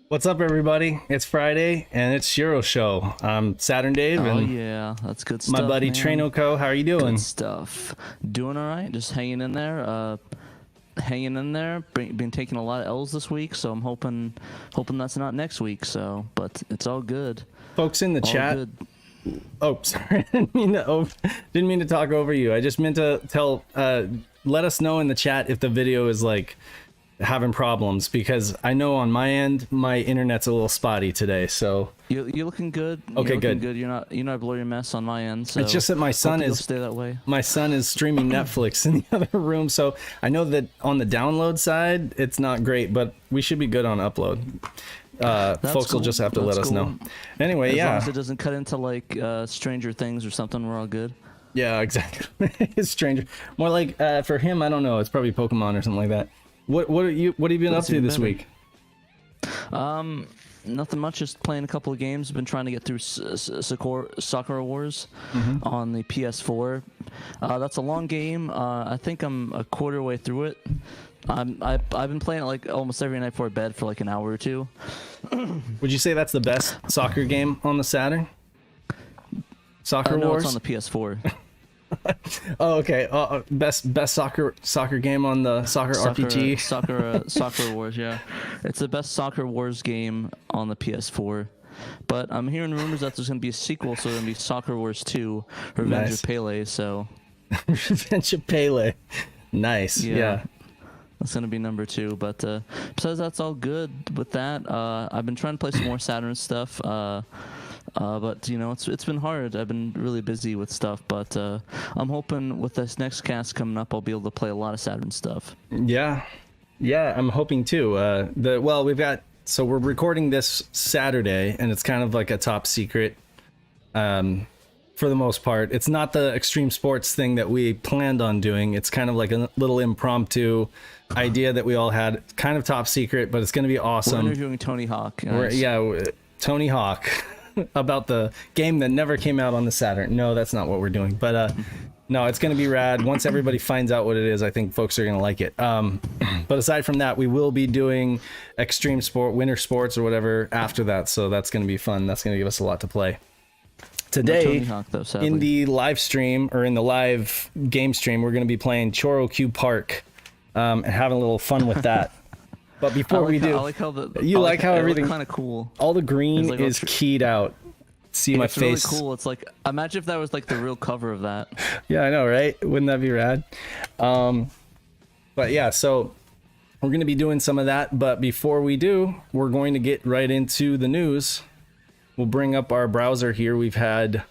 What's up, everybody? It's Friday, and it's Shiro Show. I'm Saturn Dave, Oh and yeah, that's good stuff. my buddy man. Trainoco. How are you doing? Good stuff. Doing all right. Just hanging in there. Hanging in there. Been taking a lot of L's this week, so I'm hoping that's not next week. So, but it's all good. Folks in the All chat. good. Oh, sorry. Didn't mean to talk over you. I just meant to let us know in the chat if the video is like having problems, because I know on my end my internet's a little spotty today. So You're looking good. Okay, You're looking good. You're not blurry mess on my end. So it's just that my son hopefully you'll is stay that way. my son is streaming Netflix in the other room, so I know that on the download side it's not great, but we should be good on upload. Folks will just have to let us know. Anyway, As long yeah, as it doesn't cut into like Stranger Things or something, we're all good. yeah, exactly. It's stranger, more like for him, I don't know, it's probably Pokemon or something like that. What have you been up to this week? Nothing much. Just playing a couple of games. Been trying to get through Sakura Wars on the PS4. That's a long game. I think I'm a quarter way through it. I've been playing it like almost every night before bed for like an hour or two. Would you say that's the best soccer game on the Saturn? Soccer No, Wars? it's on the PS4. Oh, okay. Best soccer game on the soccer RPG. Soccer Wars. Yeah, it's the best Soccer Wars game on the PS4. But I'm hearing rumors that there's gonna be a sequel, so there's gonna be Soccer Wars 2: Revenge Nice. of Pele. So Revenge of Pele. Nice. Yeah. that's gonna be number 2. But besides, that's all good with that. I've been trying to play some more Saturn stuff. But you know, it's been hard. I've been really busy with stuff, but I'm hoping with this next cast coming up, I'll be able to play a lot of Saturn stuff. Yeah. I'm hoping too. We're recording this Saturday, and it's kind of like a top secret. For the most part, it's not the extreme sports thing that we planned on doing. It's kind of like a little impromptu idea that we all had. It's kind of top secret, but it's going to be awesome. We're interviewing Tony Hawk. Nice. Tony Hawk. About the game that never came out on the Saturn. No, that's not what we're doing. But no, it's going to be rad. Once everybody finds out what it is, I think folks are going to like it. But aside from that, we will be doing extreme sport, winter sports or whatever after that. So that's going to be fun. That's going to give us a lot to play. Today, Tony Hawk, though, sadly. in the live stream or in the live game stream, we're going to be playing Chorokyu Park and having a little fun with that. But before we do, I like how everything kind of cool. all the green like is keyed out. See my It's face. really cool. It's like, imagine if that was like the real cover of that. Yeah, I know, right? Wouldn't that be rad? But yeah, so we're going to be doing some of that. But before we do, we're going to get right into the news. We'll bring up our browser here. We've had,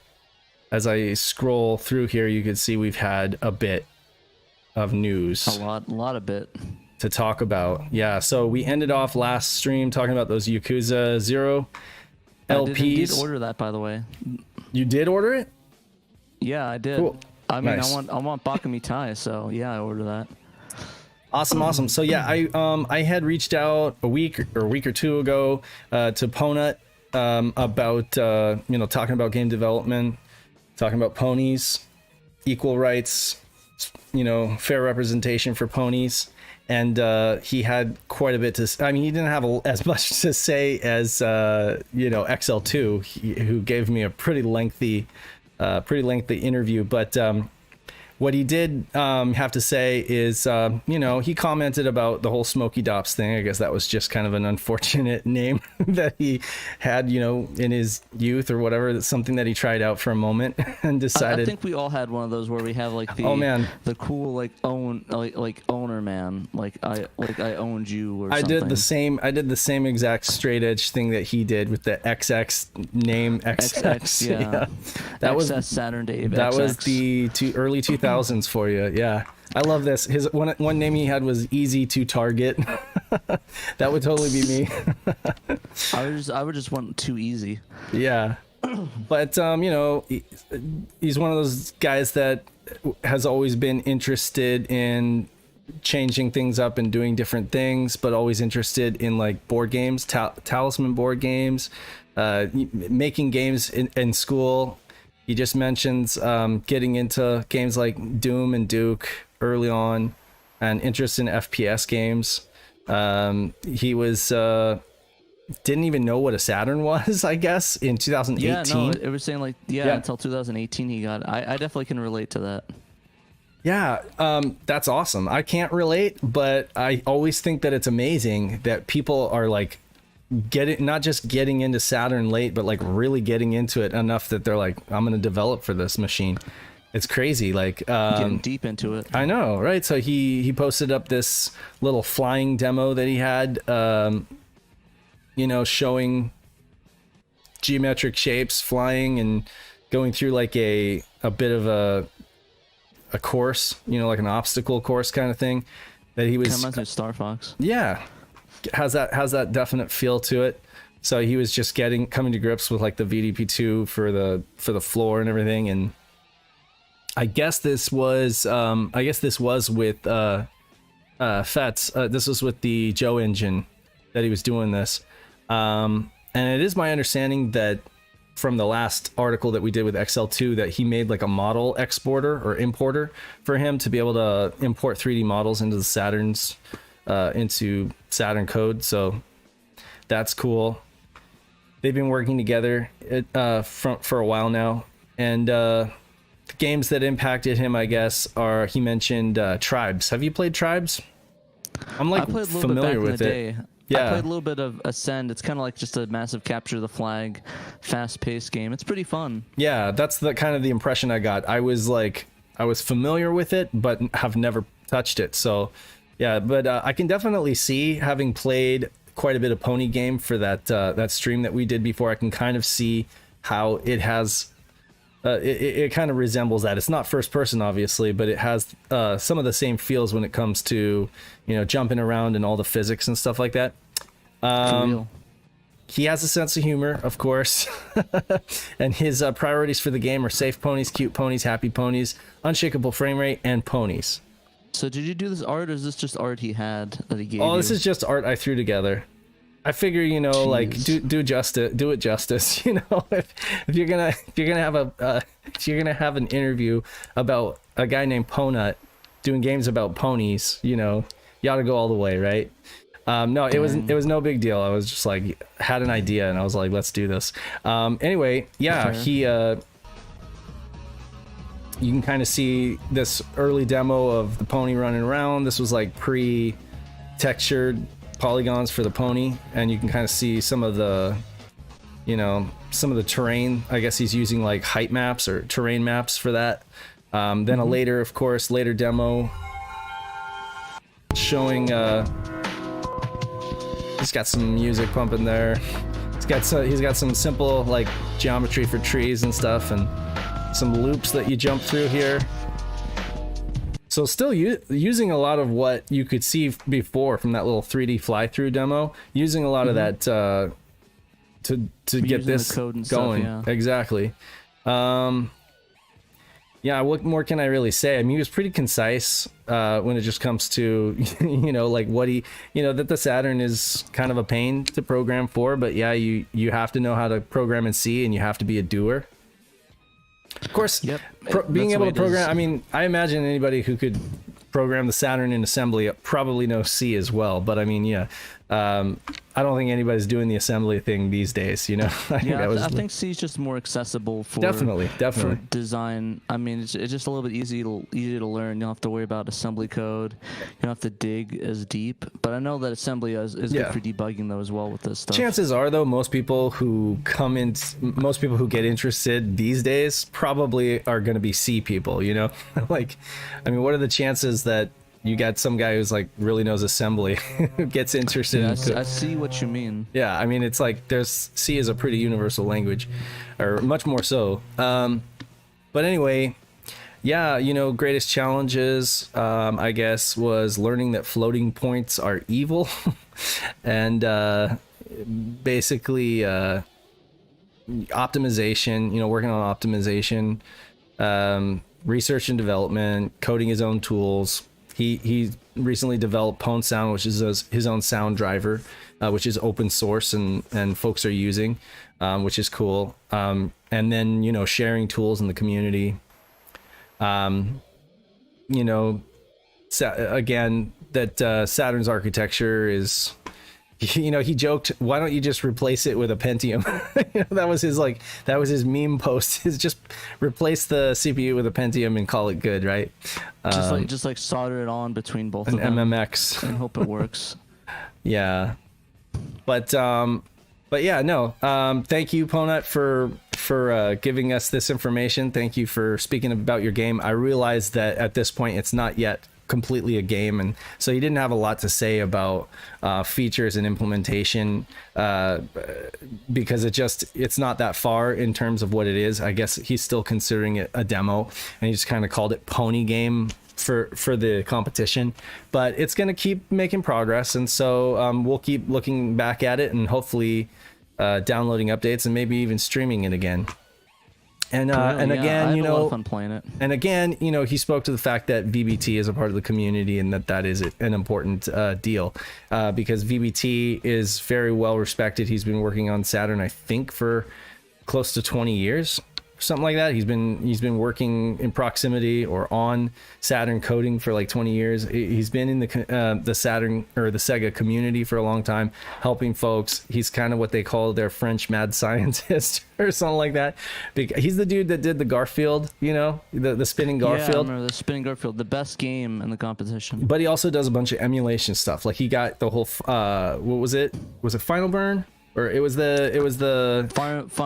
as I scroll through here, you can see we've had a bit of news. A lot of bit. To talk about. Yeah, so we ended off last stream talking about those Yakuza Zero LPs. I did order that, by the way. You did order it? Yeah, I did. Cool. I mean, Nice. I want Bakami Tai, so yeah, I ordered that. Awesome. So yeah, I had reached out a week or two ago to PONUT about talking about game development, talking about ponies, equal rights, fair representation for ponies. And he had quite a bit to. I mean, he didn't have as much to say as XL2, who gave me a pretty lengthy interview. But what he did have to say is, he commented about the whole Smokey Dops thing. I guess that was just kind of an unfortunate name that he had, in his youth or whatever. That's something that he tried out for a moment and decided. I think we all had one of those where we have like the cool like owner man, like I owned you or something. I did the same exact straight edge thing that he did with the XX name. XX, yeah. That was Saturn Dave. That XX. was the early 2000s for you. Yeah, I love this. His one name he had was Easy to Target. That would totally be me. I would just want too easy. Yeah, but he's one of those guys that has always been interested in changing things up and doing different things, but always interested in like board games, Talisman board games, making games in school. He just mentions getting into games like Doom and Duke early on, and interest in FPS games. He was didn't even know what a Saturn was, I guess, in 2018. Yeah, no, it was saying like Yeah. until 2018 he got it. I definitely can relate to that. Yeah, that's awesome. I can't relate, but I always think that it's amazing that people are like not just getting into Saturn late, but like really getting into it enough that they're like, I'm going to develop for this machine. It's crazy. Like, Getting deep into it. I know, right? So he posted up this little flying demo that he had, you know, showing geometric shapes flying and going through like a bit of a course, you know, like an obstacle course kind of thing that he was. Reminds me of Star Fox. Yeah, has that definite feel to it. So he was just coming to grips with like the VDP2 for the floor and everything. And I guess this was with Fets. This was with the Joe engine that he was doing this. And it is my understanding that from the last article that we did with XL2 that he made like a model exporter or importer for him to be able to import 3D models into the Saturn's into Saturn code. So that's cool. They've been working together for a while now. And the games that impacted him, I guess, are, he mentioned Tribes. Have you played Tribes? I'm like familiar with it. Yeah. I played a little bit of Ascend. It's kind of like just a massive capture the flag, fast-paced game. It's pretty fun. Yeah, that's the kind of the impression I got. I was familiar with it, but have never touched it. So, yeah, but I can definitely see, having played quite a bit of Pony Game for that stream that we did before, I can kind of see how it has. It kind of resembles that. It's not first person, obviously, but it has some of the same feels when it comes to, you know, jumping around and all the physics and stuff like that. He has a sense of humor, of course, and his priorities for the game are safe ponies, cute ponies, happy ponies, unshakable frame rate, and ponies. So did you do this art, or is this just art he had that he gave you? Oh, this is just art I threw together. I figure, you know, like do it justice. You know, if you're gonna have an interview about a guy named PONUT doing games about ponies, you know, you ought to go all the way, right? No, it was no big deal. I was just like, had an idea and I was like, let's do this. Anyway, yeah, he you can kind of see this early demo of the pony running around. This was like pre-textured polygons for the pony, and you can kind of see some of the, you know, some of the terrain. I guess he's using like height maps or terrain maps for that. Then a later demo showing he's got some music pumping there. He's got some simple like geometry for trees and stuff, and some loops that you jump through here. So still using a lot of what you could see before from that little 3D fly-through demo, using a lot of that to get this code and going. Stuff, yeah. Exactly. Yeah, what more can I really say? I mean, he was pretty concise when it just comes to, you know, like what he, you know, that the Saturn is kind of a pain to program for, but yeah, you have to know how to program in C, and you have to be a doer. Of course, yep. Being able to program, I mean, I imagine anybody who could program the Saturn in assembly probably knows C as well, but I mean, yeah, I don't think anybody's doing the assembly thing these days, you know? I think C is just more accessible for definitely for design. I mean, it's just a little bit easy to learn. You don't have to worry about assembly code. You don't have to dig as deep. But I know that assembly is good for debugging though as well with this stuff. Chances are though, most people who get interested these days probably are going to be C people, you know? Like, I mean, what are the chances that you got some guy who's like really knows assembly who gets interested in I see what you mean. Yeah, I mean, it's like C is a pretty universal language, or much more so. But anyway, yeah, you know, greatest challenges, I guess, was learning that floating points are evil, and basically optimization, you know, working on optimization, research and development, coding his own tools. He recently developed PwnSound, which is his own sound driver, which is open source and folks are using, which is cool. And then, you know, sharing tools in the community. You know, again, that Saturn's architecture is you know, he joked, why don't you just replace it with a Pentium? You know, that was his meme post, is just replace the CPU with a Pentium and call it good, right? Just like solder it on between both an of them MMX and hope it works. Yeah. But yeah, no. Thank you, PONUT, for giving us this information. Thank you for speaking about your game. I realize that at this point it's not yet completely a game, and so he didn't have a lot to say about features and implementation, because it's not that far in terms of what it is. I guess he's still considering it a demo, and he just kind of called it Pony Game for the competition, but it's going to keep making progress, and so we'll keep looking back at it and hopefully downloading updates and maybe even streaming it again. And again, you know, a lot of fun playing it. And again, you know, he spoke to the fact that VBT is a part of the community, and that is an important deal, because VBT is very well respected. He's been working on Saturn, I think, for close to 20 years. Something like that. He's been working in proximity or on Saturn coding for like 20 years. He's been in the Saturn or the Sega community for a long time, helping folks. He's kind of what they call their French mad scientist or something like that. He's the dude that did the Garfield, you know, the spinning Garfield. Yeah, I remember the spinning Garfield, the best game in the competition. But he also does a bunch of emulation stuff. Like he got the whole what was it? Was it Final Burn? Or it was the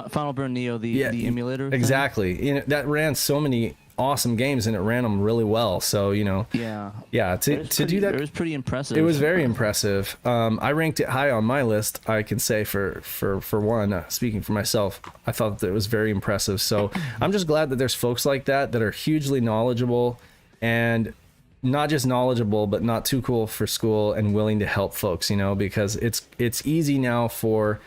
Final Burn Neo, the emulator thing? Exactly. You know, that ran so many awesome games, and it ran them really well. So, you know, to do that, it was pretty impressive. It was very impressive. I ranked it high on my list, I can say, for one, speaking for myself. I thought that it was very impressive. So I'm just glad that there's folks like that are hugely knowledgeable, and not just knowledgeable, but not too cool for school, and willing to help folks, you know, because it's easy now for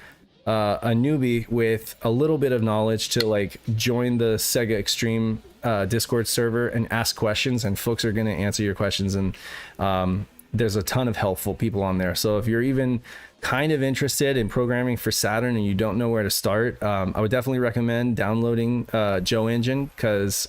a newbie with a little bit of knowledge to like join the Sega Extreme Discord server and ask questions, and folks are going to answer your questions, and there's a ton of helpful people on there. So if you're even kind of interested in programming for Saturn and you don't know where to start, I would definitely recommend downloading Joe Engine, because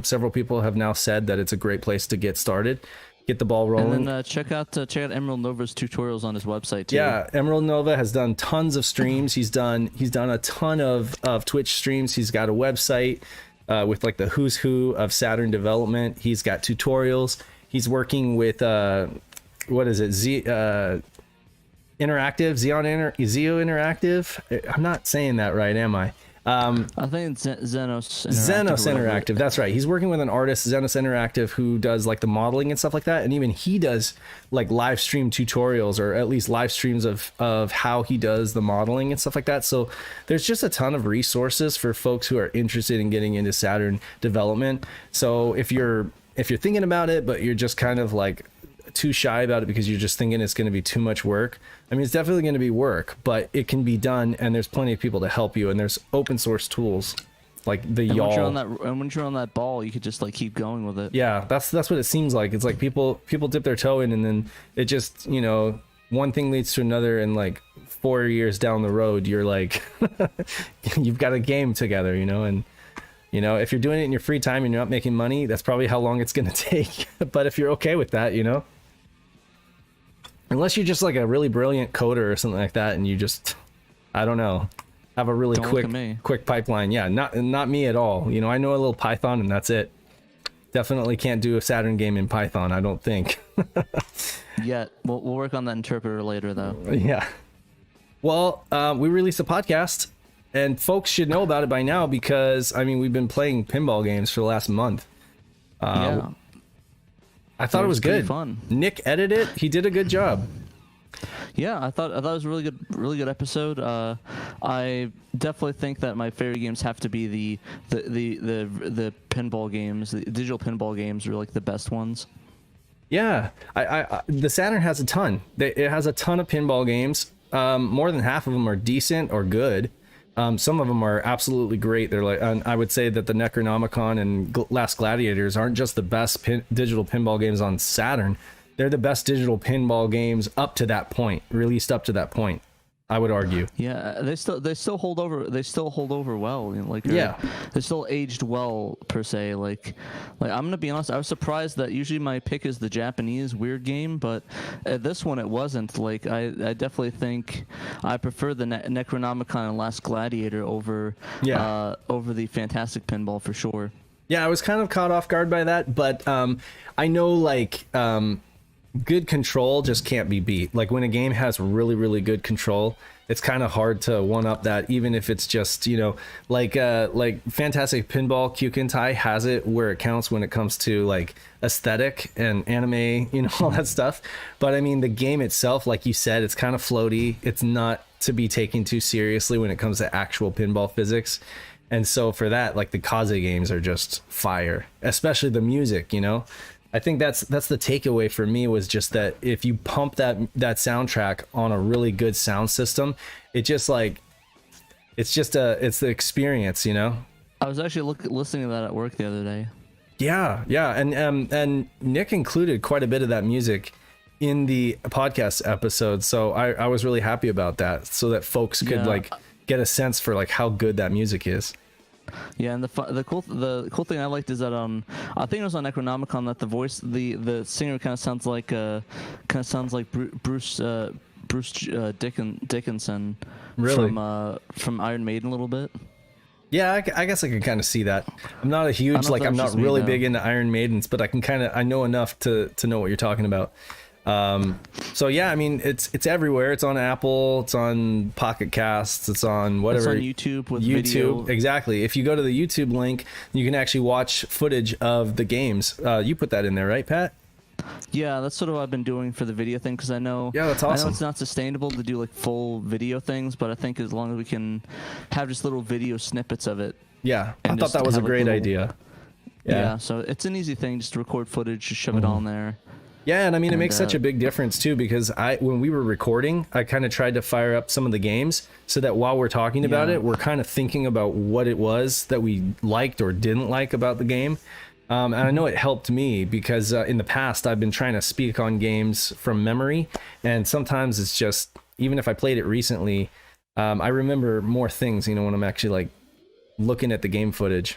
several people have now said that it's a great place to get started, get the ball rolling. And then check out Emerald Nova's tutorials on his website too. Yeah, Emerald Nova has done tons of streams. He's done a ton of Twitch streams. He's got a website with like the who's who of Saturn development. He's got tutorials. He's working with what is it? Interactive, Zeo Interactive. I'm not saying that right, am I? I think it's Xenos Interactive. That's right. He's working with an artist, Xenos Interactive, who does like the modeling and stuff like that. And even he does like live stream tutorials, or at least live streams of how he does the modeling and stuff like that. So there's just a ton of resources for folks who are interested in getting into Saturn development. So if you're thinking about it, but you're just kind of like too shy about it because you're just thinking it's going to be too much work. I mean, it's definitely going to be work, but it can be done, and there's plenty of people to help you, and there's open source tools like the and y'all. Once you're on that ball, you could just like keep going with it. Yeah, that's what it seems like. It's like people dip their toe in, and then it just, you know, one thing leads to another, and like 4 years down the road, you're like, you've got a game together, you know, and you know, if you're doing it in your free time and you're not making money, that's probably how long it's going to take. But if you're okay with that, you know, unless you're just like a really brilliant coder or something like that, and you just, I don't know, have a really quick pipeline. Yeah, not me at all. You know, I know a little Python, and that's it. Definitely can't do a Saturn game in Python, I don't think. Yet. We'll work on that interpreter later, though. Yeah. Well, we released a podcast, and folks should know about it by now, because, I mean, we've been playing pinball games for the last month. Yeah. I thought it was good. Fun. Nick edited it. He did a good job. Yeah, I thought it was a really good episode. I definitely think that my favorite games have to be the pinball games. The digital pinball games are like the best ones. Yeah, the Saturn has a ton. It has a ton of pinball games. More than half of them are decent or good. Some of them are absolutely great. They're like, I would say that the Necronomicon and Last Gladiators aren't just the best digital pinball games on Saturn. They're the best digital pinball games up to that point, released up to that point. I would argue. Yeah, they still hold over. They still hold over well. You know, like Yeah. they still aged well per se. Like I'm gonna be honest. I was surprised that usually my pick is the Japanese weird game, but at this one it wasn't. Like I definitely think I prefer the Necronomicon and Last Gladiator over over the Fantastic Pinball for sure. Yeah, I was kind of caught off guard by that, but I know like good control just can't be beat. Like when a game has really, really good control, it's kind of hard to one up that, even if it's just, you know, like Fantastic Pinball Kyukentai has it where it counts when it comes to like aesthetic and anime, you know, all that stuff. But I mean, the game itself, like you said, it's kind of floaty. It's not to be taken too seriously when it comes to actual pinball physics. And so for that, like the Kaze games are just fire, especially the music, you know. I think that's the takeaway for me, was just that if you pump that soundtrack on a really good sound system, it just like it's the experience, you know. I was actually listening to that at work the other day. Yeah, and Nick included quite a bit of that music in the podcast episode, so I was really happy about that, so that folks could like get a sense for like how good that music is. Yeah, and the cool thing I liked is that I think it was on Necronomicon that the voice the singer kind of sounds like Bruce Dickinson Really? from Iron Maiden a little bit. Yeah, I guess I can kind of see that. I'm not a huge, like, I'm not really big into Iron Maidens, but I know enough to know what you're talking about. So yeah, I mean, it's everywhere. It's on Apple, it's on Pocket Casts, it's on whatever. It's on YouTube with YouTube, video. exactly. If you go to the YouTube link, you can actually watch footage of the games. You put that in there, right, Pat? Yeah, that's sort of what I've been doing for the video thing, because I know. Yeah, that's awesome. I know it's not sustainable to do like full video things, but I think as long as we can have just little video snippets of it. Yeah, I thought that was a great idea. Yeah, so it's an easy thing, just to record footage, just shove it on there. Yeah, and I mean, it makes such a big difference too, because when we were recording, I kind of tried to fire up some of the games so that while we're talking about it, we're kind of thinking about what it was that we liked or didn't like about the game. And I know it helped me because in the past, I've been trying to speak on games from memory, and sometimes it's just, even if I played it recently, I remember more things, you know, when I'm actually like looking at the game footage.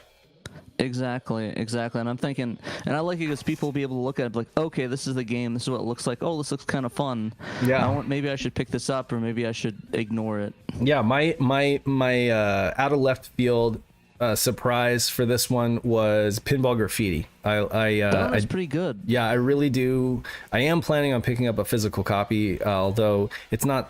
Exactly. And I'm thinking, and I like it because people will be able to look at it like, okay, this is the game. This is what it looks like. Oh, this looks kind of fun. Yeah. Maybe I should pick this up, or maybe I should ignore it. Yeah. My out of left field surprise for this one was Pinball Graffiti. That was pretty good. Yeah, I really do. I am planning on picking up a physical copy, although it's not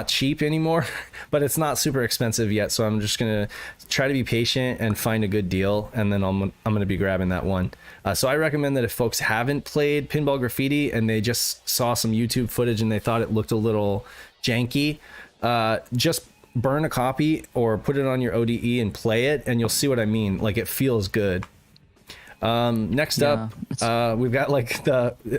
cheap anymore, but it's not super expensive yet. So I'm just gonna try to be patient and find a good deal, and then I'm gonna be grabbing that one. So I recommend that if folks haven't played Pinball Graffiti and they just saw some YouTube footage and they thought it looked a little janky, just burn a copy or put it on your ODE and play it, and you'll see what I mean. Like, it feels good. Next up, we've got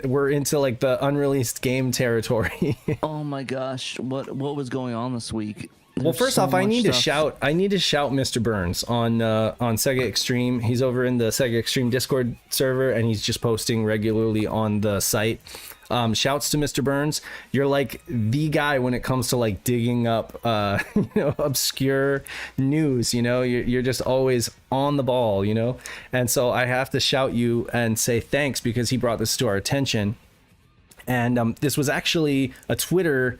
we're into like the unreleased game territory. Oh my gosh, what was going on this week? Well, first off, I need to shout Mr. Burns on Sega Extreme. He's over in the Sega Extreme Discord server, and he's just posting regularly on the site. Shouts to Mr. Burns. You're like the guy when it comes to like digging up obscure news. You're just always on the ball, and so I have to shout you and say thanks, because he brought this to our attention. And this was actually a tweet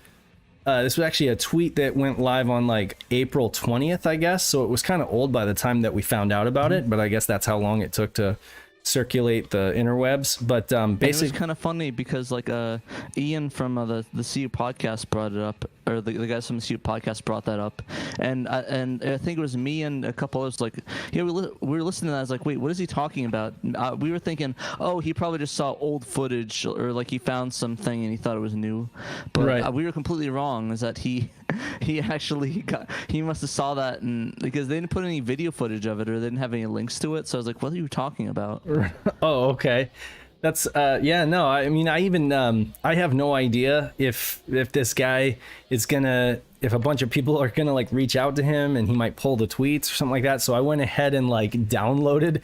that went live on like April 20th, I guess. So it was kind of old by the time that we found out about it, but I guess that's how long it took to circulate the interwebs. But basically, it was kind of funny because like Ian from the CU podcast brought it up, or the guys from the CU podcast brought that up, and I think it was me and a couple others, like, we were listening to that. I was like, wait, what is he talking about? We were thinking, oh, he probably just saw old footage, or like he found something and he thought it was new, but we were completely wrong. Is that he actually he must have saw that, and because they didn't put any video footage of it, or they didn't have any links to it. So I was like, what are you talking about? Oh, okay. That's no, I mean, I have no idea if this guy is gonna, if a bunch of people are gonna like reach out to him and he might pull the tweets or something like that. So I went ahead and like downloaded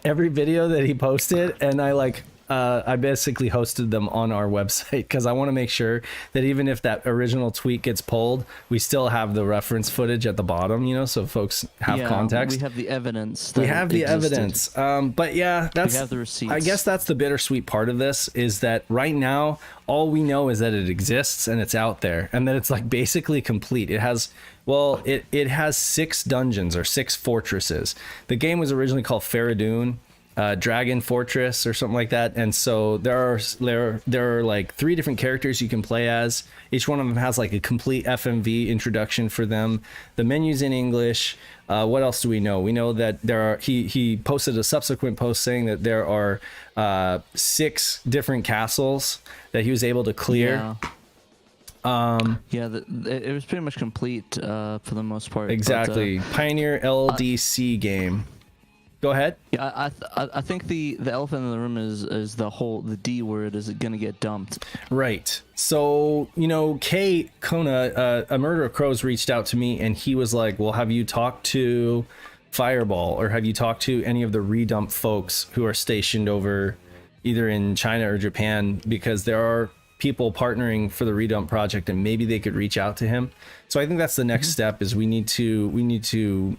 every video that he posted, and I like I basically hosted them on our website because I want to make sure that even if that original tweet gets pulled, we still have the reference footage at the bottom, you know, so folks have context. We have the evidence. We have the evidence. But yeah, we have the receipts. I guess that's the bittersweet part of this, is that right now all we know is that it exists and it's out there, and that it's like basically complete. It has, well, it has 6 dungeons or 6 fortresses. The game was originally called Faradun, Dragon Fortress or something like that, and so there are like 3 different characters you can play as. Each one of them has like a complete FMV introduction for them. The menu's in English. What else do we know? We know that there are, he posted a subsequent post saying that there are 6 different castles that he was able to clear. It was pretty much complete for the most part. Exactly. But, Pioneer LDC game. Go ahead. Yeah, I think the elephant in the room is the D word is gonna get dumped. Right. So, you know, Kay Kona, a Murder of Crows, reached out to me and he was like, well, have you talked to Fireball, or have you talked to any of the redump folks who are stationed over either in China or Japan? Because there are people partnering for the redump project and maybe they could reach out to him. So I think that's the next step, is we need to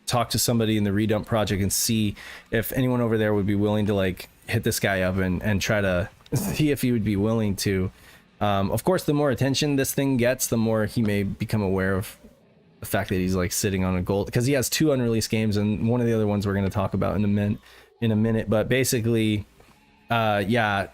talk to somebody in the redump project and see if anyone over there would be willing to like hit this guy up and try to see if he would be willing to. Of course, the more attention this thing gets, the more he may become aware of the fact that he's like sitting on a gold, because he has 2 unreleased games, and one of the other ones we're going to talk about in a minute. But basically, yeah.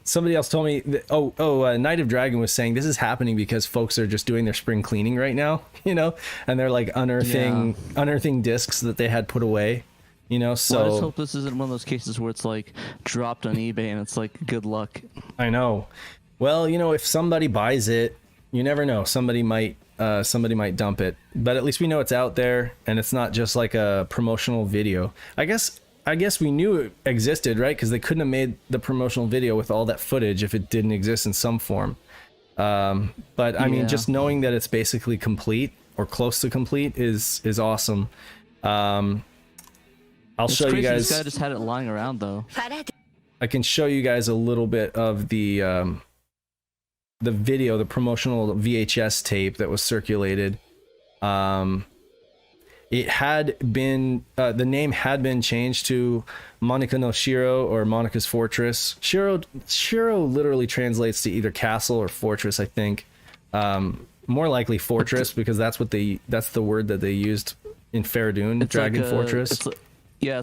Somebody else told me that, Night of Dragon was saying this is happening because folks are just doing their spring cleaning right now, you know, and they're like unearthing discs that they had put away, you know. So well, I just hope this isn't one of those cases where it's like dropped on eBay and it's like good luck. I know. Well, you know, if somebody buys it, you never know. Somebody might dump it, but at least we know it's out there and it's not just like a promotional video. I guess we knew it existed, right? Because they couldn't have made the promotional video with all that footage if it didn't exist in some form. But I mean, just knowing that it's basically complete or close to complete is awesome. I'll show you guys. This guy just had it lying around though. I can show you guys a little bit of the video, the promotional VHS tape that was circulated. It had been, the name had been changed to Monika no Shiro, or Monika's Fortress. Shiro literally translates to either castle or fortress, I think. More likely fortress, because that's the word that they used in Faradun, Dragon Fortress. It's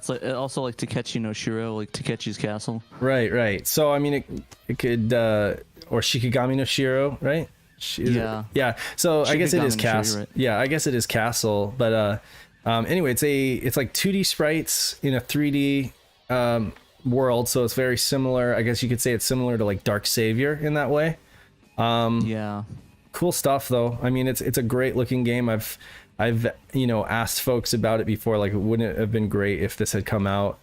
like also like Takechi no Shiro, like Takechi's castle. Right. So I mean, it could, or Shikigami no Shiro, right? Yeah. So I guess it is castle. Right. Yeah, I guess it is castle. But anyway, it's like 2D sprites in a 3D world, so it's very similar. I guess you could say it's similar to like Dark Savior in that way. Yeah. Cool stuff though. I mean, it's a great looking game. I've asked folks about it before, like, wouldn't it have been great if this had come out?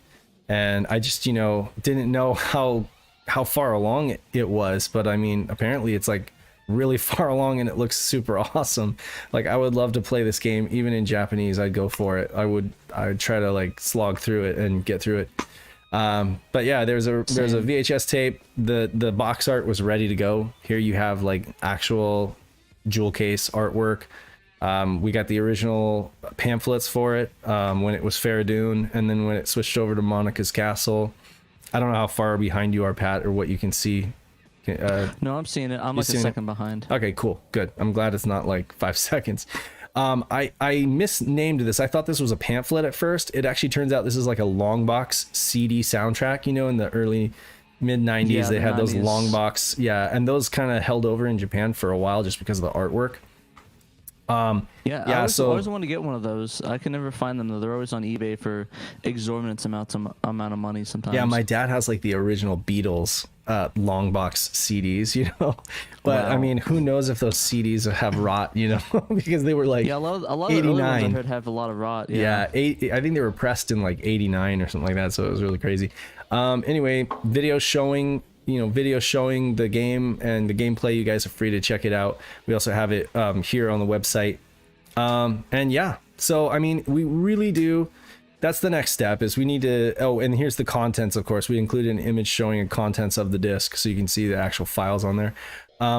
And I just didn't know how far along it was. But I mean, apparently it's like really far along and it looks super awesome. Like, I would love to play this game even in Japanese. I'd go for it. I would try to like slog through it and get through it. But yeah, there's a VHS tape. The box art was ready to go. Here you have like actual jewel case artwork. We got the original pamphlets for it when it was Faradun, and then when it switched over to Monika's Castle. I don't know how far behind you are, Pat, or what you can see. No, I'm seeing it. I'm like a second behind. Okay, cool, good. I'm glad it's not like 5 seconds. I misnamed this. I thought this was a pamphlet at first. It actually turns out this is like a long box CD soundtrack. In the early mid 90s, they had 90s. Those long box, and those kind of held over in Japan for a while just because of the artwork. I always want to get one of those. I can never find them though. They're always on eBay for exorbitant amount of money sometimes. Yeah, my dad has like the original Beatles long box CDs, but wow. I mean, who knows if those CDs have rot, because they were like a lot of the early ones I heard have a lot of rot. I think they were pressed in like 89 or something like that, so it was really crazy. Anyway, video showing the game and the gameplay. You guys are free to check it out. We also have it here on the website. So I mean, we really do that's the next step. Is we need to. Oh, and here's the contents. Of course, we included an image showing the contents of the disc, so you can see the actual files on there.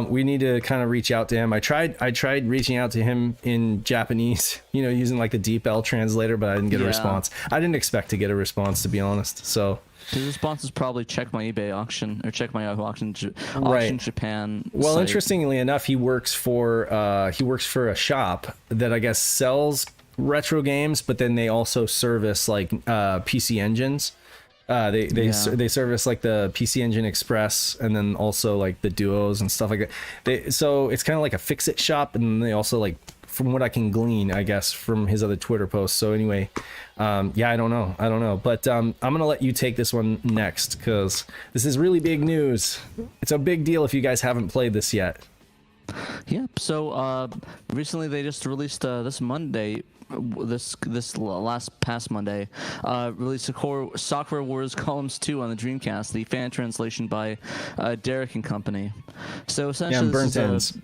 We need to kind of reach out to him. I tried reaching out to him in Japanese, using like a DeepL translator, but I didn't get a response. I didn't expect to get a response, to be honest. So his response is probably check my eBay auction or check my auction Japan. Well, site. Interestingly enough, he works for a shop that I guess sells retro games, but then they also service like PC engines. They service like the PC Engine Express, and then also like the Duos and stuff like that. So it's kind of like a fix-it shop, and they also, like, from what I can glean, I guess, from his other Twitter posts. So anyway, I don't know, but I'm gonna let you take this one next, because this is really big news. It's a big deal if you guys haven't played this yet. Yep. So recently they just released this Monday. This past Monday, released Sakura Wars Columns 2 on the Dreamcast, the fan translation by Derek and Company. So essentially, Burnt Ends.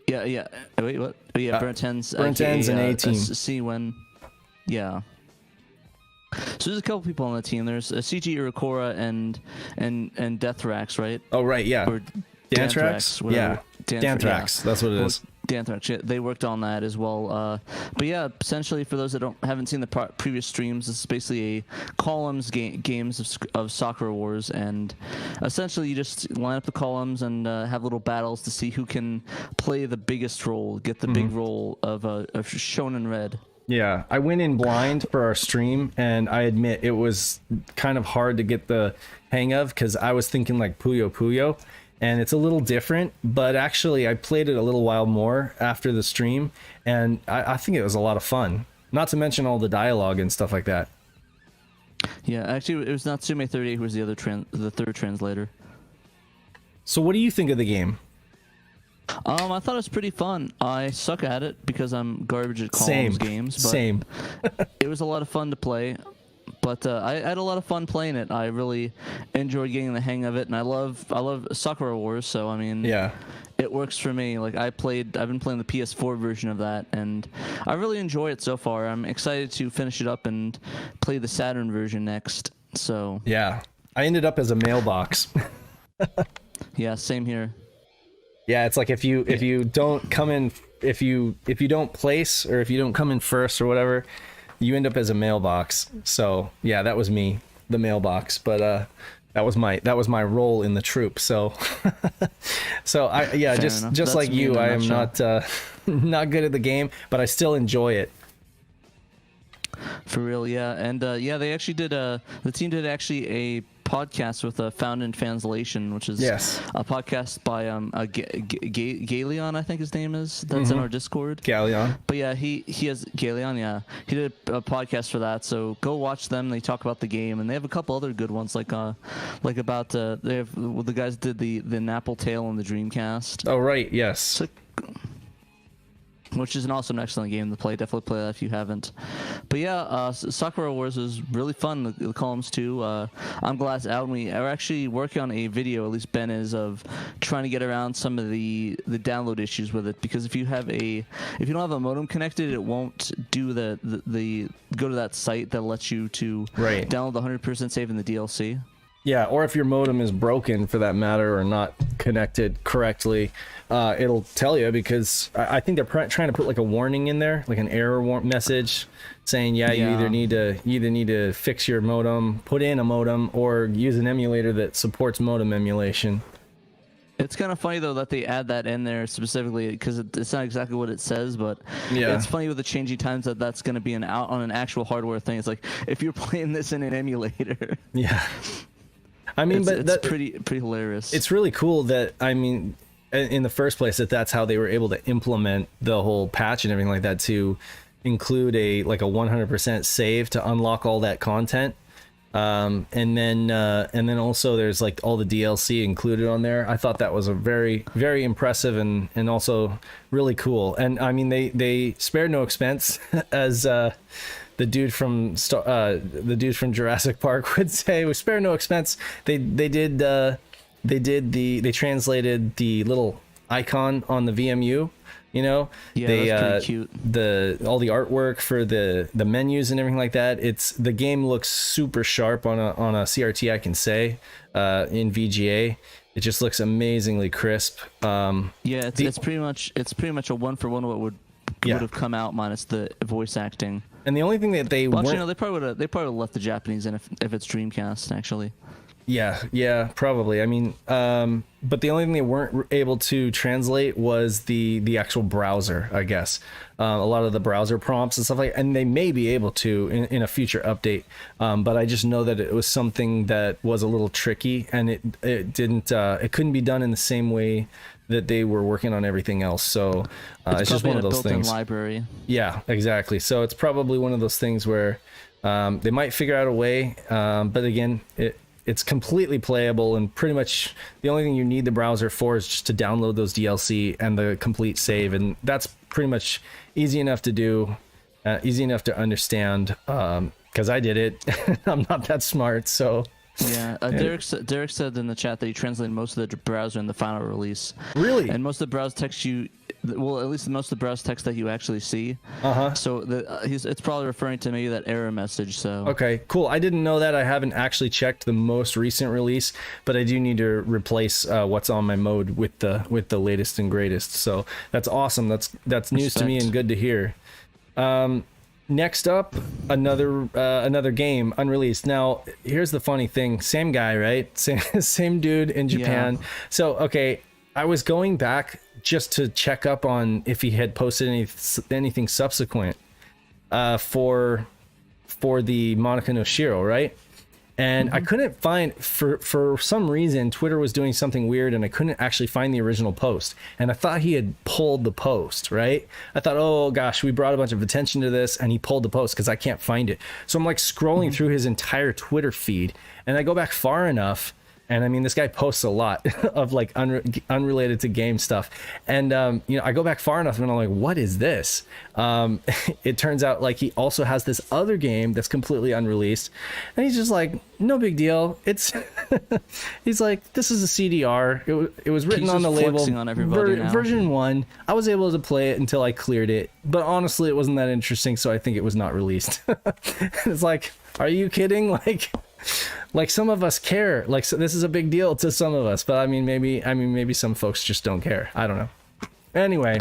Yeah. Wait, what? Oh, yeah, Burnt Ends. Burnt Ends and A-Team. See when. Yeah. So there's a couple people on the team. There's CG Irakora and Deathrax, right? Oh right, yeah. Or Danthrax? Yeah. Danthrax, that's what it is. Danthrax, they worked on that as well. But yeah, essentially, for those that haven't seen the previous streams, this is basically a columns games of Sakura Wars, and essentially you just line up the columns and have little battles to see who can play the biggest role, get the big role of Shonen Red. Yeah, I went in blind for our stream, and I admit it was kind of hard to get the hang of, because I was thinking like Puyo Puyo, and it's a little different, but actually I played it a little while more after the stream, and I think it was a lot of fun, not to mention all the dialogue and stuff like that. Yeah, actually it was Natsume 38 who was the third translator. So what do you think of the game? I thought it was pretty fun. I suck at it because I'm garbage at columns games. But Same. It was a lot of fun to play. But I had a lot of fun playing it. I really enjoyed getting the hang of it, and I love Sakura Wars. So I mean, yeah, it works for me. Like I've been playing the PS4 version of that, and I really enjoy it so far. I'm excited to finish it up and play the Saturn version next. So yeah, I ended up as a mailbox. Yeah, same here. Yeah, it's like if you don't come in, if you don't place, or if you don't come in first or whatever, you end up as a mailbox. So yeah, that was me, the mailbox. But that was my role in the troop. So so Fair just enough. just That's like me you, in a I am nutshell. not good at the game, but I still enjoy it. For real, yeah. And they actually did the team did actually a podcast with Found in Translation, which is a podcast by Galeon, I think his name is. That's in our Discord. Galeon. But yeah, he has Galeon, yeah. He did a podcast for that, so go watch them. They talk about the game, and they have a couple other good ones, like about they have the guys did the Napple Tale on the Dreamcast. Oh right, yes. So, which is also an excellent game to play. Definitely play that if you haven't. But yeah, Sakura Wars was really fun. The columns too. I'm glad it's out. And we are actually working on a video, at least Ben is, of trying to get around some of the download issues with it. Because if you don't have a modem connected, it won't do the go to that site that lets you to download the 100% save in the DLC. Yeah, or if your modem is broken, for that matter, or not connected correctly, it'll tell you, because I think they're trying to put like a warning in there, like an error message, saying you either need to fix your modem, put in a modem, or use an emulator that supports modem emulation. It's kind of funny though that they add that in there specifically, because it's not exactly what it says, but it's funny with the changing times that's going to be on an actual hardware thing. It's like if you're playing this in an emulator. Yeah. I mean, it's pretty hilarious. It's really cool that, I mean, in the first place, that's how they were able to implement the whole patch and everything like that, to include a 100% save to unlock all that content, and then also there's like all the DLC included on there. I thought that was a very, very impressive and also really cool. And I mean, they spared no expense, as the dude from Jurassic Park would say. We spare no expense. They translated the little icon on the VMU. You know, Yeah, they that's pretty cute. all the artwork for the menus and everything like that. The game looks super sharp on a CRT. I can say in VGA, it just looks amazingly crisp. Yeah, it's pretty much a one for one what would have come out minus the voice acting. And the only thing that they actually, no, they probably would have left the Japanese in if it's Dreamcast actually. Yeah, probably. I mean, but the only thing they weren't able to translate was the actual browser, I guess. A lot of the browser prompts and stuff and they may be able to in a future update. But I just know that it was something that was a little tricky, and it couldn't be done in the same way that they were working on everything else. So it's just one of those things. Library. Yeah, exactly. So it's probably one of those things where they might figure out a way. But again, it's completely playable, and pretty much the only thing you need the browser for is just to download those DLC and the complete save, and that's pretty much easy enough to do, easy enough to understand, because I did it. I'm not that smart, so... Yeah, Derek said in the chat that he translated most of the browser in the final release. Really? And most of the browser text at least most of the browser text that you actually see. So it's probably referring to maybe that error message. So okay, cool. I didn't know that. I haven't actually checked the most recent release, but I do need to replace what's on my mode with the latest and greatest. So that's awesome. That's news to me and good to hear. Next up, another game, Unreleased. Now, here's the funny thing. Same guy, right? Same dude in Japan. Yeah. So, okay, I was going back just to check up on if he had posted anything subsequent for the Monika no Shiro, right? And I couldn't find, for some reason, Twitter was doing something weird, and I couldn't actually find the original post. And I thought he had pulled the post, right? I thought, oh gosh, we brought a bunch of attention to this, and he pulled the post because I can't find it. So I'm like scrolling through his entire Twitter feed, and I go back far enough. And I mean, this guy posts a lot of like unrelated to game stuff. And, I go back far enough and I'm like, what is this? It turns out like he also has this other game that's completely unreleased. And he's just like, no big deal. He's like, this is a CDR. It was written on the label on version 1. I was able to play it until I cleared it. But honestly, it wasn't that interesting. So I think it was not released. It's like, are you kidding? Like some of us care. Like, so this is a big deal to some of us, but I mean maybe some folks just don't care. I don't know. Anyway,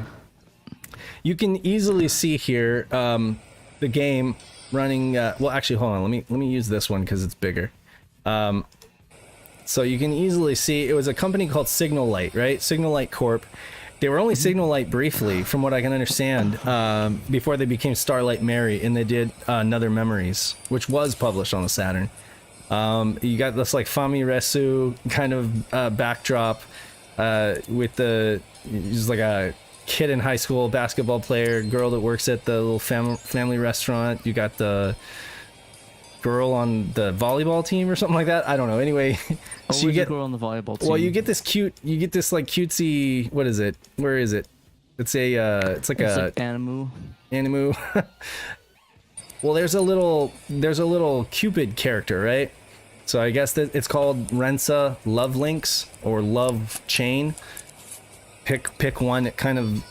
you can easily see here the game running. Well, actually, hold on. Let me use this one because it's bigger. So you can easily see it was a company called Signal Light, right? Signal Light Corp. They were only Signal Light briefly, from what I can understand, before they became Starlight Mary, and they did Another Memories, which was published on the Saturn. You got this like Famiresu kind of backdrop with just like a kid in high school, basketball player, girl that works at the little family restaurant. You got the girl on the volleyball team or something like that. I don't know. Anyway, so you get girl on the volleyball team. Well, you get this like cutesy. What is it? Where is it? It's like Animu. Well, there's a little Cupid character, right? So I guess that it's called Rensa Love Links or Love Chain. Pick one. It kind of,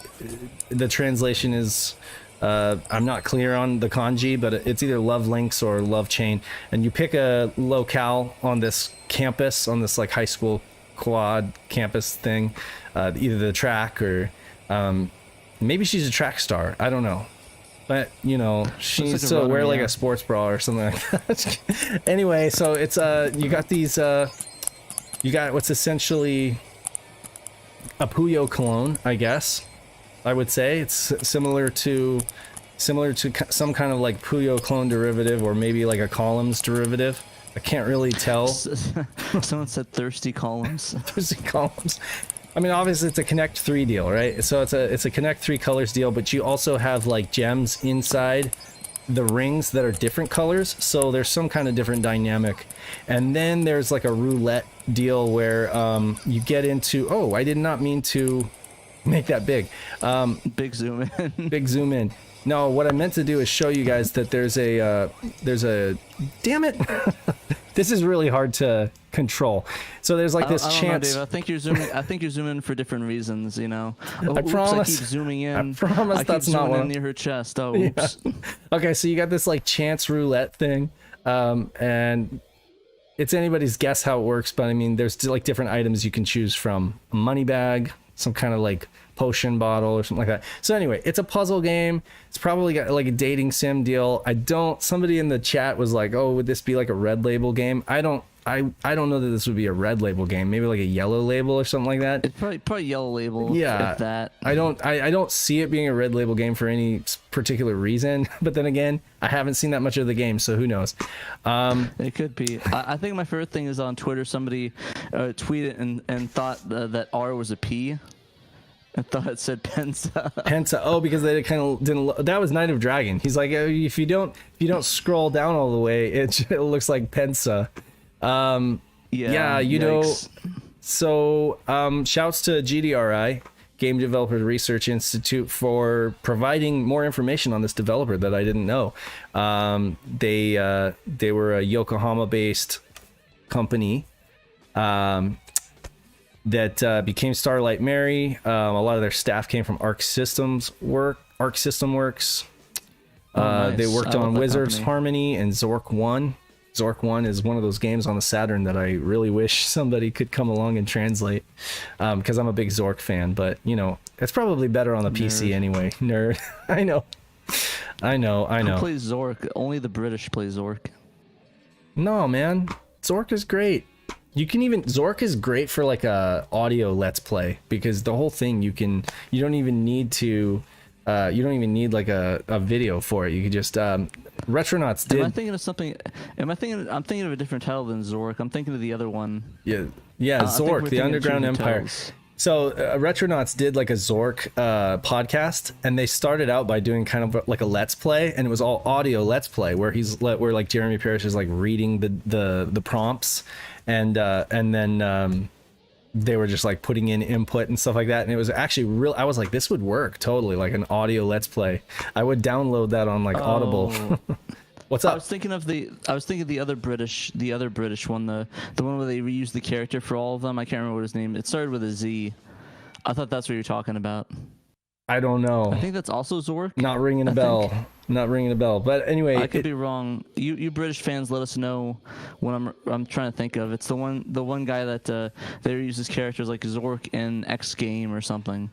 the translation is, I'm not clear on the kanji, but it's either Love Links or Love Chain. And you pick a locale on this campus, on this like high school quad campus thing, either the track or maybe she's a track star. I don't know. But she needs to wear like a sports bra or something like that. Anyway, so it's you got these you got what's essentially a Puyo clone, I guess. I would say it's similar to some kind of like Puyo clone derivative, or maybe like a Columns derivative. I can't really tell. Someone said thirsty columns. Thirsty columns. I mean, obviously it's a Connect 3 deal, right? So it's a Connect 3 colors deal, but you also have like gems inside the rings that are different colors, so there's some kind of different dynamic. And then there's like a roulette deal where you get into, oh, I did not mean to make that big. Big zoom in. Big zoom in. No, what I meant to do is show you guys that there's a damn it. this is really hard to control. So there's like this I don't chance. know, Dave. I think you're zooming for different reasons. You know. I promise. I keep zooming in. I promise I that's keep not zooming one. in near her chest. Oh, Yeah. oops. Okay, so you got this like chance roulette thing, and it's anybody's guess how it works. But I mean, there's like different items you can choose from: a money bag, some kind of like potion bottle or something like that. So anyway, it's a puzzle game. It's probably got like a dating sim deal. Somebody in the chat was like, oh, would this be like a red label game? I don't know that this would be a red label game. Maybe like a yellow label or something like that. It's probably yellow label. Yeah, If that. I don't see it being a red label game for any particular reason. But then again, I haven't seen that much of the game, so who knows? It could be. I think my favorite thing is on Twitter. Somebody tweeted and thought that R was a P. I thought it said Pensa. Pensa. Oh, because they kind of didn't. That was Night of Dragon. He's like, if you don't scroll down all the way, it looks like Pensa. Yeah, you yikes. know. So, shouts to GDRI, Game Developers Research Institute, for providing more information on this developer that I didn't know. They were a Yokohama-based company. That became Starlight Mary. A lot of their staff came from Arc System Works. Nice. They worked I love on that Wizards company. Harmony and Zork 1. Zork 1 is one of those games on the Saturn that I really wish somebody could come along and translate, because I'm a big Zork fan, but you know, it's probably better on the PC Nerd. anyway. Nerd. I know. Who plays Zork? Only the British play Zork. No, man. Zork is great. Zork is great for like a audio let's play, because the whole thing you don't even need like a video for it. You could just Retronauts did. Am I thinking of something? I'm thinking of a different title than Zork. I'm thinking of the other one. Yeah, I think Zork, we're the thinking of Underground two Empire. titles. So Retronauts did like a Zork podcast, and they started out by doing kind of like a let's play, and it was all audio let's play where where like Jeremy Parrish is like reading the prompts, and then they were just like putting in input and stuff like that, and it was actually real. I was like, this would work totally, like an audio let's play. I would download that on like Audible. What's up? I was thinking of the other British one, the one where they reused the character for all of them. I can't remember what his name. It started with a Z. I thought that's what you're talking about. I don't know. I think that's also Zork. Not ringing a bell. Not ringing a bell. But anyway, I could be wrong. You British fans, let us know what I'm trying to think of. It's the one guy that they uses characters like Zork in X Game or something.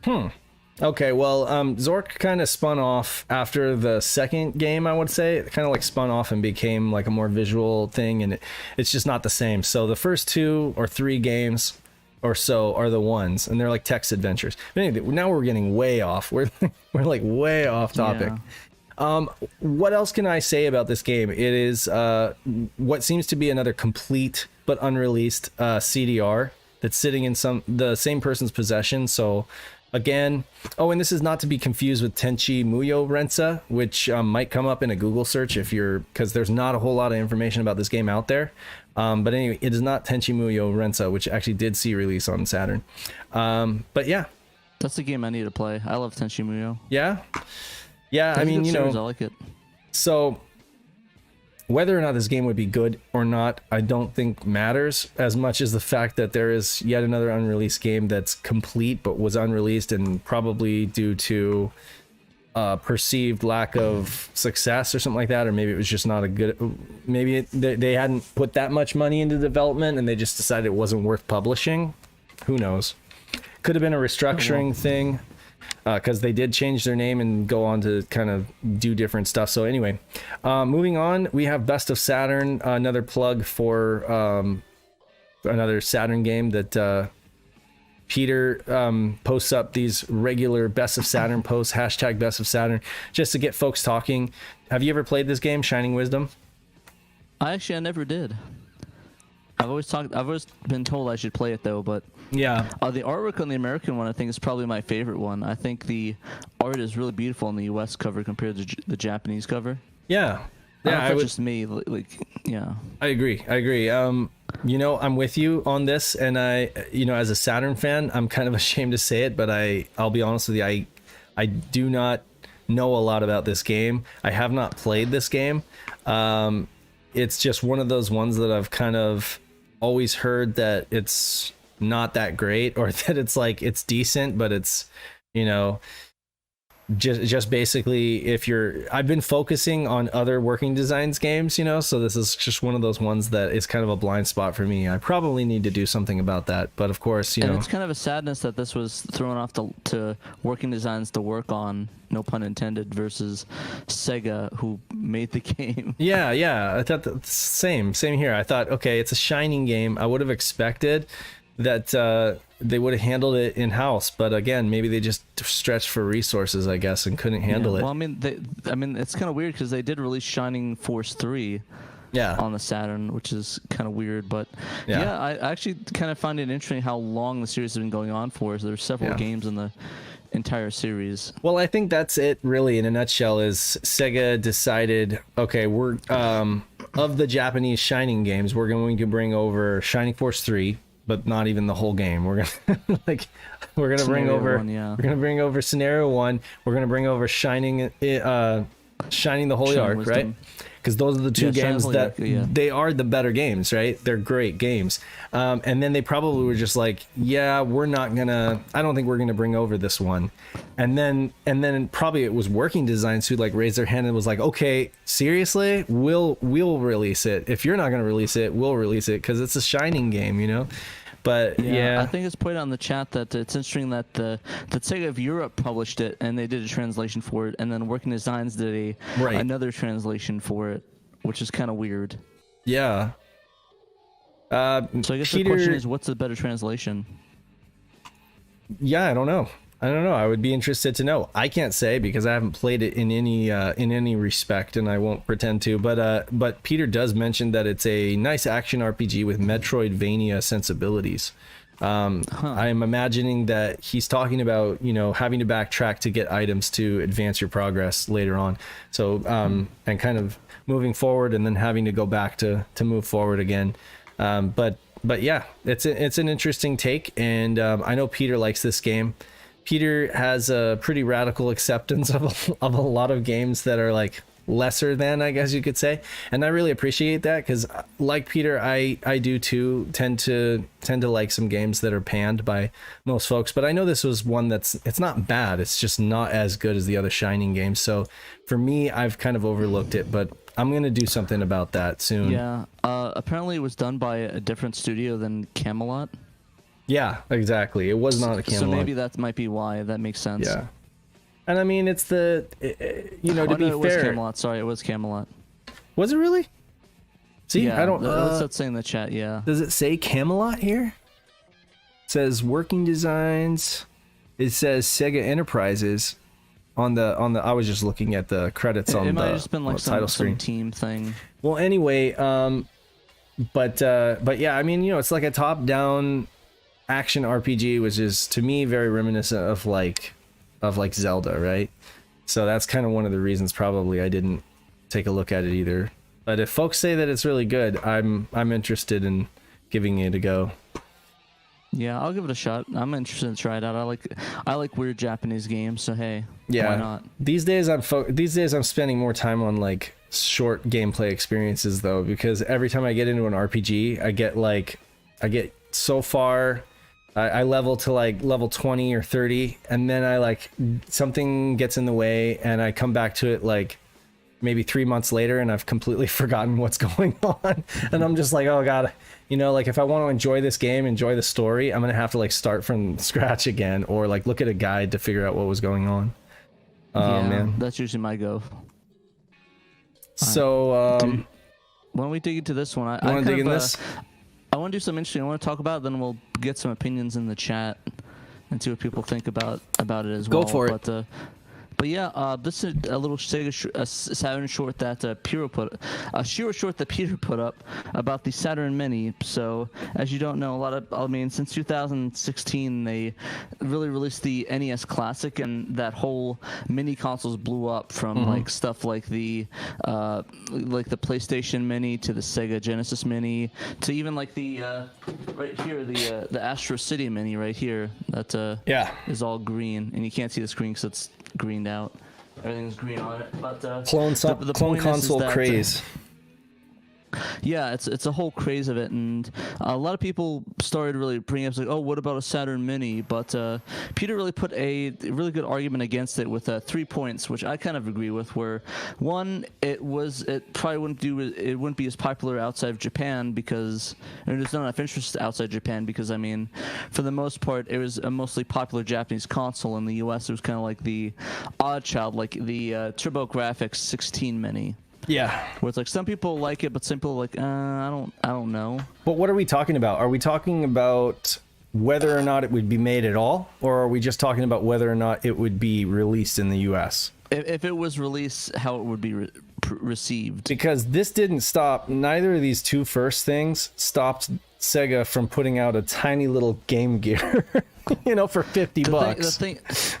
Okay, well, Zork kind of spun off after the second game, I would say. It kind of like spun off and became like a more visual thing, and it's just not the same. So the first 2 or 3 games or so are the ones, and they're like text adventures. But anyway, now we're getting way off. We're like way off topic. Yeah. What else can I say about this game? It is what seems to be another complete but unreleased CDR that's sitting in the same person's possession. So again, and this is not to be confused with Tenchi Muyo Rensa, which might come up in a Google search because there's not a whole lot of information about this game out there. But anyway, it is not Tenchi Muyo Rensa, which actually did see release on Saturn. But yeah. That's the game I need to play. I love Tenchi Muyo. Yeah? Yeah, I mean, I like it. So whether or not this game would be good or not, I don't think matters as much as the fact that there is yet another unreleased game that's complete but was unreleased, and probably due to perceived lack of success or something like that, or maybe it was just not a good, maybe they hadn't put that much money into development and they just decided it wasn't worth publishing. Who knows? Could have been a restructuring thing, because they did change their name and go on to kind of do different stuff. So anyway, moving on, we have Best of Saturn, another plug for another Saturn game that Peter posts up these regular Best of Saturn posts, hashtag Best of Saturn, just to get folks talking. Have you ever played this game, Shining Wisdom? I never did. I've always been told I should play it though, but yeah, the artwork on the American one I think is probably my favorite one. I think the art is really beautiful on the U.S. cover compared to the Japanese cover. Yeah, I would just me yeah. I agree. You know, I'm with you on this, and as a Saturn fan, I'm kind of ashamed to say it, but I'll be honest with you, I do not know a lot about this game. I have not played this game. it's just one of those ones that I've kind of always heard that it's not that great, or that it's like it's decent, but it's, you know, just basically, if I've been focusing on other working designs games, you know, so this is just one of those ones that is kind of a blind spot for me. I probably need to do something about that, but of course, you know, it's kind of a sadness that this was thrown off to working designs to work on, no pun intended, versus Sega, who made the game. Yeah, I thought the same here. I thought, okay, it's a Shining game. I would have expected that they would have handled it in-house, but again, maybe they just stretched for resources, I guess, and couldn't handle it. Well, I mean, it's kind of weird because they did release Shining Force 3 on the Saturn, which is kind of weird, but yeah, I actually kind of find it interesting how long the series has been going on for. So there's several games in the entire series. Well, I think that's it really in a nutshell. Is Sega decided, okay, we're of the Japanese Shining games, we're going to bring over Shining Force 3, but not even the whole game. We're gonna we're gonna bring over Scenario 1. We're gonna bring over Shining the Holy Ark, Wisdom. Right? Because those are the two games that they are the better games, right? They're great games. And then they probably were just like, yeah, I don't think we're gonna bring over this one. And then probably it was working designs who like raised their hand and was like, okay, seriously, we'll release it. If you're not gonna release it, we'll release it because it's a Shining game, you know. But I think it's pointed out in the chat that it's interesting that that Sega of Europe published it and they did a translation for it, and then Working Designs did another translation for it, which is kind of weird. Yeah. So I guess the question is, what's the better translation? Yeah, I don't know. I would be interested to know. I can't say because I haven't played it in any respect, and I won't pretend to. But Peter does mention that it's a nice action RPG with Metroidvania sensibilities. I am imagining that he's talking about, you know, having to backtrack to get items to advance your progress later on. So and kind of moving forward and then having to go back to move forward again. But yeah, it's an interesting take, and I know Peter likes this game. Peter has a pretty radical acceptance of a lot of games that are like lesser than, I guess you could say, and I really appreciate that because, like Peter, I do too tend to like some games that are panned by most folks. But I know this was one it's not bad. It's just not as good as the other Shining games. So for me, I've kind of overlooked it, but I'm gonna do something about that soon. Yeah. Apparently, it was done by a different studio than Camelot. Yeah, exactly. It was not a Camelot. So maybe that might be why. That makes sense. Yeah. And I mean, it's to be fair. It was Camelot. Sorry, it was Camelot. Was it really? See, yeah, I don't. Let's say in the chat. Yeah. Does it say Camelot here? It says Working Designs. It says Sega Enterprises on the. I was just looking at the credits on the. It might have just been like some team thing. Well, anyway, but yeah, I mean, you know, it's like a top-down action RPG, which is to me very reminiscent of like Zelda, right? So that's kind of one of the reasons probably I didn't take a look at it either. But if folks say that it's really good, I'm interested in giving it a go. Yeah, I'll give it a shot. I'm interested to try it out. I like weird Japanese games, so hey, why not? These days I'm spending more time on like short gameplay experiences though, because every time I get into an RPG, I get so far. I level to like level 20 or 30, and then I like something gets in the way and I come back to it like maybe 3 months later and I've completely forgotten what's going on. And I'm just like, oh God, you know, like if I want to enjoy this game, enjoy the story, I'm going to have to like start from scratch again, or like look at a guide to figure out what was going on. Yeah, man. That's usually my go. So, why don't we dig into this one? I want to dig in this? I want to do something interesting. I want to talk about it, then we'll get some opinions in the chat and see what people think about it as well. Go for it. But yeah, this is a little Sega Saturn short that Shiro short that Peter put up about the Saturn Mini. So as you don't know, since 2016 they really released the NES Classic, and that whole mini consoles blew up from like stuff like the PlayStation Mini to the Sega Genesis Mini to even like the right here the Astro City Mini right here that is all green, and you can't see the screen because it's greened out. Everything's green on it. But clone console craze. Yeah, it's a whole craze of it, and a lot of people started really bringing up like, oh, what about a Saturn Mini? But Peter really put a really good argument against it with 3 points, which I kind of agree with. Where one, it probably wouldn't be as popular outside of Japan because there's not enough interest outside Japan because I mean, for the most part, it was a mostly popular Japanese console. In the U.S., it was kind of like the odd child, like the TurboGrafx 16 Mini. Yeah. Where it's like some people like it, but some people are like, I don't know. But what are we talking about? Are we talking about whether or not it would be made at all, or are we just talking about whether or not it would be released in the U.S.? If it was released, how it would be received? Because this didn't stop. Neither of these two first things stopped Sega from putting out a tiny little Game Gear, for $50.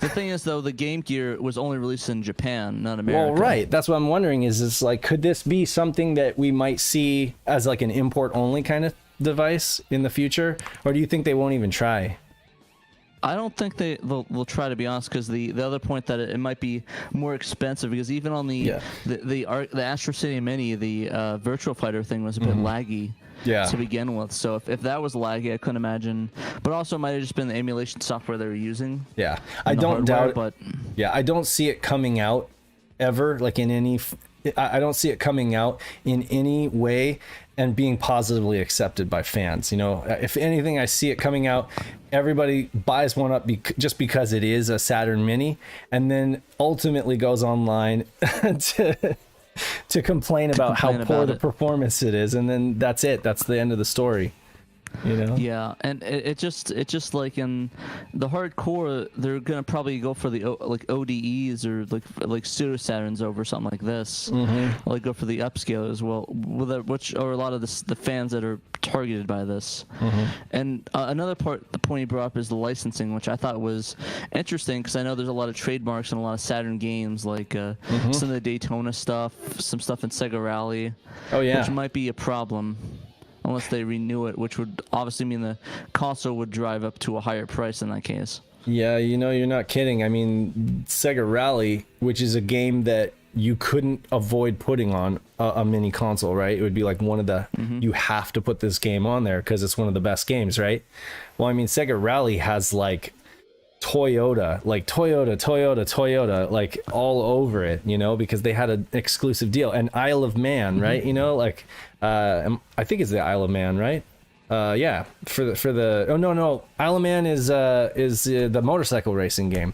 The thing is, though, the Game Gear was only released in Japan, not America. Well, right. That's what I'm wondering is like, could this be something that we might see as like an import-only kind of device in the future? Or do you think they won't even try? I don't think they'll try, to be honest, because the other point that it might be more expensive because even on the Astro City Mini, the Virtual Fighter thing was a bit laggy. Yeah. To begin with, so if that was laggy, I couldn't imagine. But also, it might have just been the emulation software they were using. Yeah, I don't doubt it. But yeah, I don't see it coming out ever, like in any. I don't see it coming out in any way and being positively accepted by fans. If anything, I see it coming out. Everybody buys one up just because it is a Saturn Mini, and then ultimately goes online to complain about how poor the performance it is, and then that's it. That's the end of the story. Yeah, and it just like in the hardcore, they're gonna probably go for the like ODEs or like pseudo Saturns over something like this, like go for the upscale as well, which are a lot of the fans that are targeted by this. And another the point you brought up is the licensing, which I thought was interesting because I know there's a lot of trademarks and a lot of Saturn games, like some of the Daytona stuff, some stuff in Sega Rally. Oh yeah, which might be a problem. Unless they renew it, which would obviously mean the console would drive up to a higher price in that case. Yeah, you're not kidding. I mean, Sega Rally, which is a game that you couldn't avoid putting on a mini console, right? It would be like one of the, you have to put this game on there because it's one of the best games, right? Well, I mean, Sega Rally has like Toyota, like all over it, because they had an exclusive deal. And Isle of Man, right? I think it's the Isle of Man, right? Yeah, for the oh no, Isle of Man is the motorcycle racing game,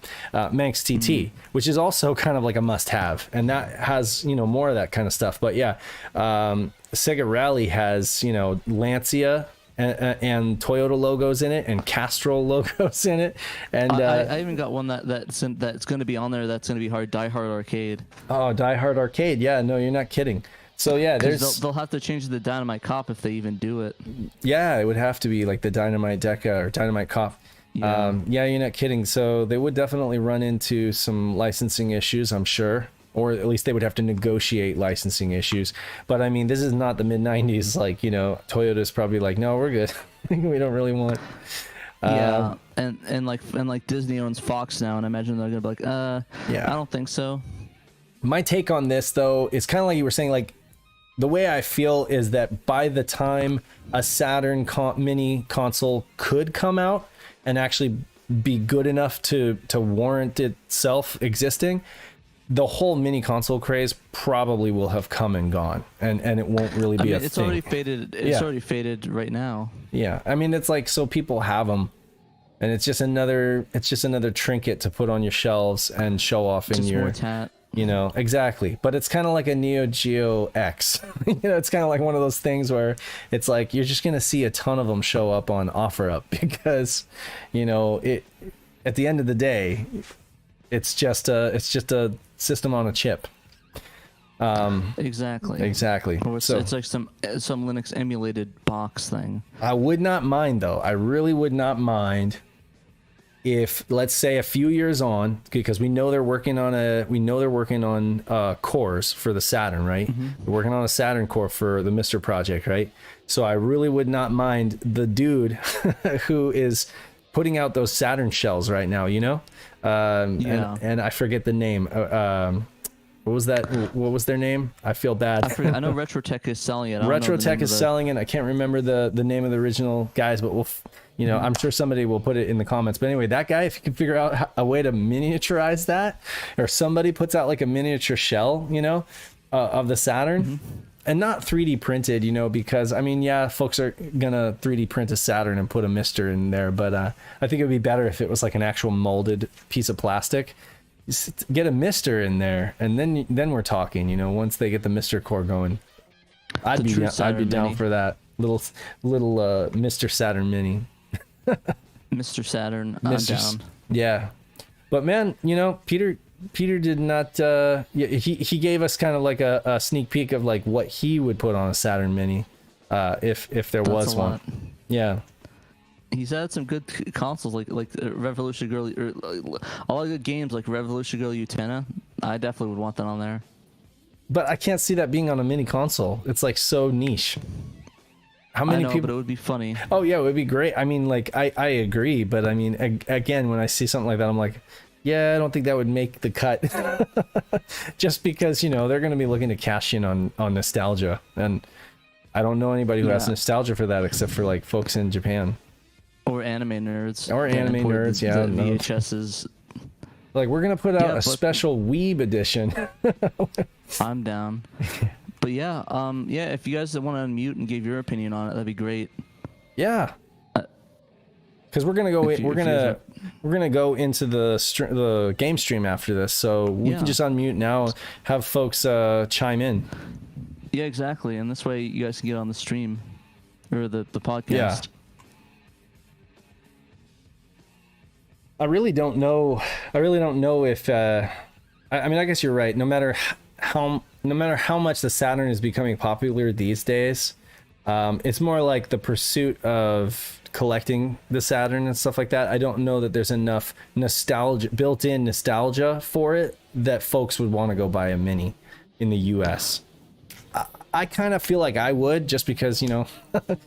Manx TT, which is also kind of like a must-have, and that has more of that kind of stuff. But yeah, Sega Rally has Lancia and Toyota logos in it and Castrol logos in it, and I even got one that's going to be on there. That's going to be Die Hard Arcade. Oh, Die Hard Arcade, yeah, no, you're not kidding. So yeah, they'll have to change the Dynamite Cop if they even do it. Yeah, it would have to be like the Dynamite Deca or Dynamite Cop. Yeah. You're not kidding. So they would definitely run into some licensing issues, I'm sure, or at least they would have to negotiate licensing issues. But I mean, this is not the mid '90s. Like Toyota's probably like, no, we're good. We don't really want. Yeah, and like Disney owns Fox now, and I imagine they're gonna be like, I don't think so. My take on this though is kind of like you were saying, like. The way I feel is that by the time a Saturn Mini console could come out and actually be good enough to warrant itself existing, the whole mini console craze probably will have come and gone, and it won't really be a thing. It's already faded. It's already faded right now. Yeah, I mean, it's like, so people have them, and it's just another trinket to put on your shelves and show off in your. More tat. Exactly. But it's kind of like a Neo Geo X. It's kind of like one of those things where it's like you're just going to see a ton of them show up on OfferUp because, it at the end of the day, it's just a system on a chip. Exactly. So it's like some Linux emulated box thing. I would not mind though. I really would not mind. If, let's say, a few years on, because we know they're working on cores for the Saturn, right? They're working on a Saturn core for the Mr. project, right? So I really would not mind the dude who is putting out those Saturn shells right now, and I forget the name. What was that? What was their name? I feel bad. I know Retrotech is selling it. Retrotech is selling it. I can't remember the name of the original guys, but I'm sure somebody will put it in the comments. But anyway, that guy, if you can figure out a way to miniaturize that, or somebody puts out like a miniature shell, of the Saturn, and not 3D printed, because I mean, yeah, folks are gonna 3D print a Saturn and put a Mister in there, but I think it would be better if it was like an actual molded piece of plastic. Just get a Mister in there, and then we're talking. Once they get the Mister core going, I'd be down for that little Mr. Saturn Mini. Mr. Saturn, I'm down. Yeah, but man, Peter did not. He gave us kind of like a sneak peek of like what he would put on a Saturn Mini, if there was one. Yeah. He's had some good consoles like Revolution Girl, or all the good games like Revolution Girl Utena. I definitely would want that on there. But I can't see that being on a mini console. It's like so niche. How many people? But it would be funny. Oh yeah, it would be great. I mean, like I agree, but I mean, again, when I see something like that, I'm like, yeah, I don't think that would make the cut. Just because they're going to be looking to cash in on nostalgia, and I don't know anybody who has nostalgia for that except for like folks in Japan. Or anime nerds. Yeah. The VHSs. Like, we're going to put out a special Weeb edition. I'm down. But yeah, if you guys want to unmute and give your opinion on it, that'd be great. Yeah. Because we're going to go we're going to go into the game stream after this, so we can just unmute now, have folks chime in. Yeah, exactly. And this way you guys can get on the stream or the podcast. Yeah. I really don't know if I mean, I guess you're right. No matter how much the Saturn is becoming popular these days, it's more like the pursuit of collecting the Saturn and stuff like that. I don't know that there's enough built-in nostalgia for it that folks would want to go buy a Mini in the US. I kind of feel like I would, just because,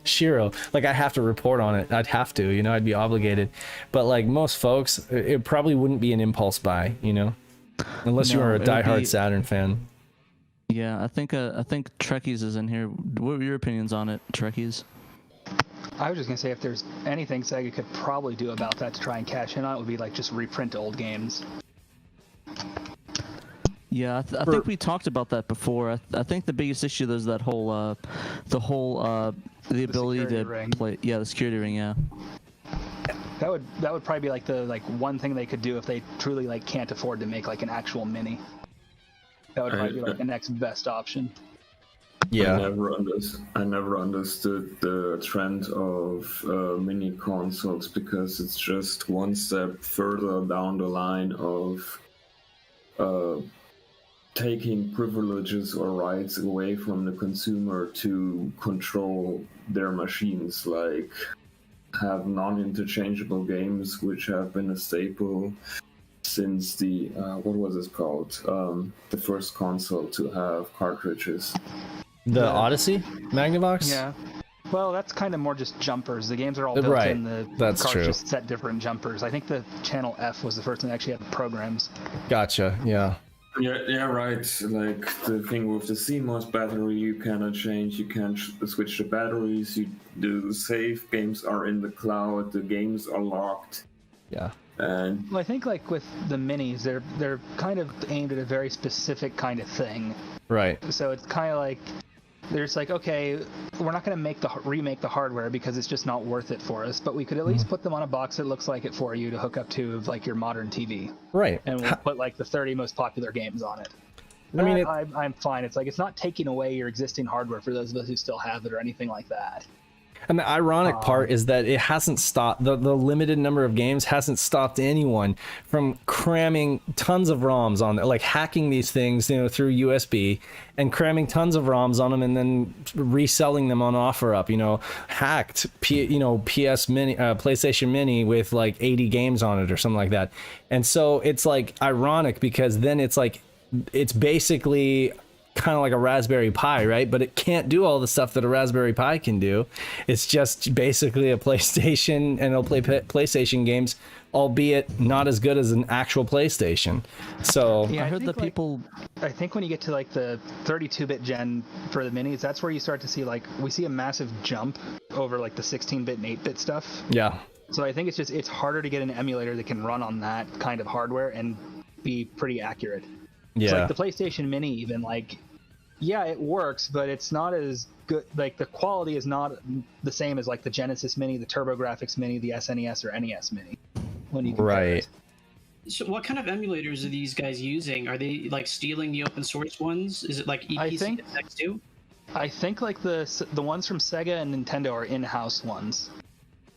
Shiro, like I have to report on it. I'd have to, I'd be obligated. But like most folks, it probably wouldn't be an impulse buy, unless you are a diehard Saturn fan. Yeah, I think Trekkies is in here. What were your opinions on it, Trekkies? I was just gonna say, if there's anything Sega could probably do about that to try and cash in on it, would be like just reprint old games. Yeah, I think we talked about that before. I think the biggest issue is that whole, the ability to play. Yeah, the security ring. Yeah. That would probably be like the one thing they could do if they truly can't afford to make like an actual Mini. That would probably be like the next best option. Yeah. I never understood the trend of mini consoles, because it's just one step further down the line of taking privileges or rights away from the consumer to control their machines, like have non-interchangeable games, which have been a staple since the what was it called, the first console to have cartridges. The Odyssey Magnavox? Yeah. Well, that's kind of more just jumpers. The games are all built in. The cards just set different jumpers. I think the Channel F was the first one that actually had the programs. Gotcha. Yeah. Yeah, right. Like the thing with the CMOS battery, you cannot change. You can't switch the batteries. The save games are in the cloud. The games are locked. Yeah. And well, I think with the minis, they're kind of aimed at a very specific kind of thing. Right. So it's kind of like there's okay, we're not going to remake the hardware because it's just not worth it for us, but we could at least put them on a box that looks like it for you to hook up to your modern TV. Right. And we'll put the 30 most popular games on it. I mean, I'm fine. It's it's not taking away your existing hardware for those of us who still have it or anything like that. And the ironic part is that it hasn't stopped, the limited number of games hasn't stopped anyone from cramming tons of ROMs on it, hacking these things, through USB and cramming tons of ROMs on them and then reselling them on OfferUp, hacked, PS Mini, PlayStation Mini with 80 games on it or something like that. And so it's ironic because then it's basically kind of like a Raspberry Pi, right? But it can't do all the stuff that a Raspberry Pi can do. It's just basically a PlayStation, and it'll play PlayStation games albeit not as good as an actual PlayStation. So Yeah, I heard think, that people. I think when you get to like the 32-bit gen for the minis, that's where you start to see we see a massive jump over like the 16-bit and 8-bit stuff. yeah, So I think it's harder to get an emulator that can run on that kind of hardware and be pretty accurate. yeah. So like the PlayStation Mini, even yeah, it works, but it's not as good. Like the quality is not the same as like the Genesis Mini, the TurboGrafx Mini, the SNES or NES Mini. When you compare Right. it. So what kind of emulators are these guys using? Are they like stealing the open source ones? Is it like EPC X2? I think like the ones from Sega and Nintendo are in-house ones.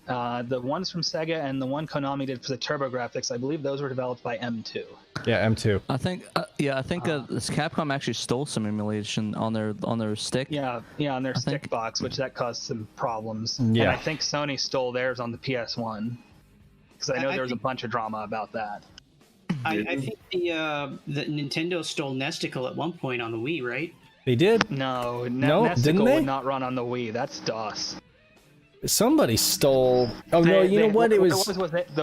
The ones from Sega and the one Konami did for the TurboGrafx, I believe those were developed by M2. Yeah, M2. I think this Capcom actually stole some emulation on their stick. Yeah, on their stick think- box, which that caused some problems. Yeah. And I think Sony stole theirs on the PS1. Because I know I there was a think- bunch of drama about that. I think the Nintendo stole Nesticle at one point on the Wii, right? They did. No, No, Nesticle didn't they? would not run on the Wii. That's DOS. Somebody stole. Oh no, you know what? It was the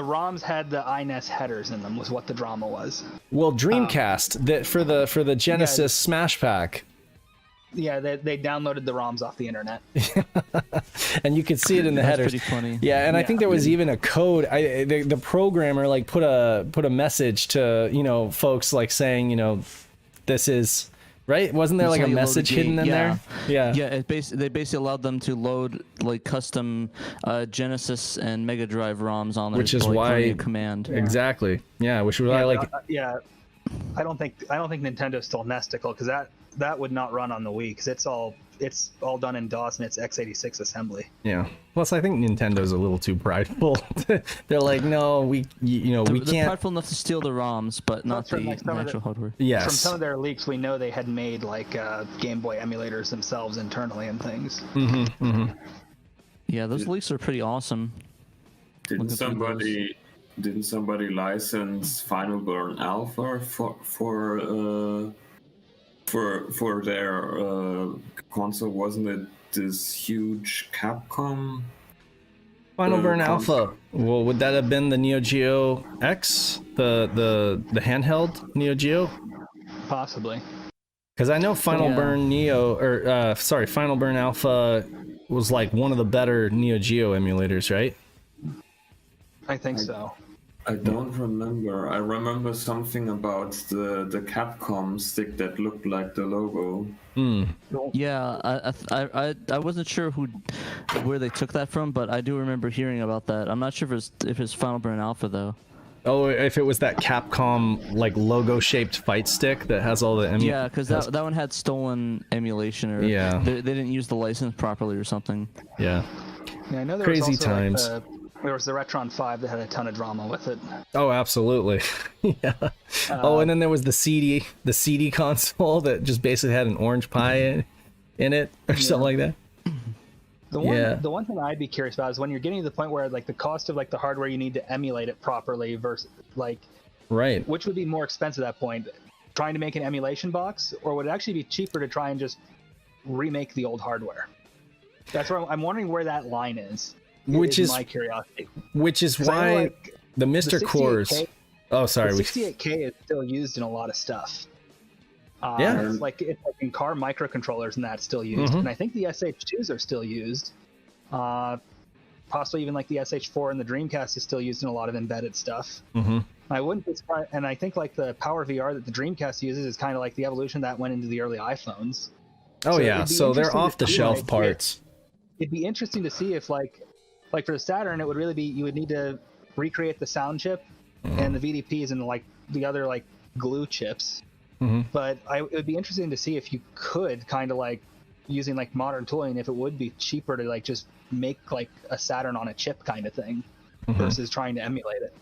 ROMs had the iNES headers in them. Was what the drama was. well Dreamcast that for the Genesis Smash Pack, Yeah, they downloaded the ROMs off the internet. and you could see it in the That's headers. pretty funny. Yeah, and I Yeah. think there was even a code. The programmer like put a message to folks like saying this is right. Wasn't there That's like a how you load message the hidden game. in there? Yeah. Yeah, they basically allowed them to load like custom Genesis and Mega Drive ROMs on there. Which is like, why- running a command. Exactly. Yeah, which was Yeah, I like. yeah. I don't think Nintendo stole Nesticle because that would not run on the Wii because it's all done in DOS and it's x86 assembly. Yeah. Plus, I think Nintendo's a little too prideful. They're like, no, we They're can't. prideful enough to steal the ROMs, but not From, the like, some of actual hardware. Yes. From some of their leaks, we know they had made like Game Boy emulators themselves internally and things. Yeah, those leaks are pretty awesome. Didn't Looking through somebody license Final Burn Alpha for their console? Wasn't it this huge Capcom? Final Burn console? Alpha. Well, would that have been the Neo Geo X, the handheld Neo Geo? Possibly. Because I know Final Yeah. Burn Final Burn Alpha was like one of the better Neo Geo emulators, right? I think so. I don't remember. I remember something about the Capcom stick that looked like the logo. Yeah, I wasn't sure where they took that from, but I do remember hearing about that. I'm not sure if it's Final Burn Alpha though. Oh, if it was that Capcom like logo shaped fight stick that has all the Yeah, because that one had stolen emulation, or Yeah. they didn't use the license properly or something. Yeah. Yeah, I know there Crazy was also, times. there was the Retron 5 that had a ton of drama with it. Oh, absolutely. Yeah. And then there was the CD console that just basically had an orange pie in it or something like that. The one thing I'd be curious about is when you're getting to the point where like the cost of like the hardware you need to emulate it properly versus like Right. which would be more expensive at that point, trying to make an emulation box, or would it actually be cheaper to try and just remake the old hardware? That's where I'm wondering where that line is. Which is my curiosity. Which is 'Cause I know, why like, the Mr. the Cores. 68K Oh, sorry. The 68K is still used in a lot of stuff. Yeah. It's like in car microcontrollers and that's still used. And I think the SH2s are still used. Possibly even like the SH4 and the Dreamcast is still used in a lot of embedded stuff. I wouldn't be surprised, and I think like the Power VR that the Dreamcast uses is kind of like the evolution that went into the early iPhones. Oh, So yeah. it'd be So they're interesting to off the see, shelf like, parts. It'd be interesting to see if like for the Saturn, it would really be, you would need to recreate the sound chip and the VDPs and like the other like glue chips. But it would be interesting to see if you could kind of like using like modern tooling, if it would be cheaper to like just make like a Saturn on a chip kind of thing versus trying to emulate it.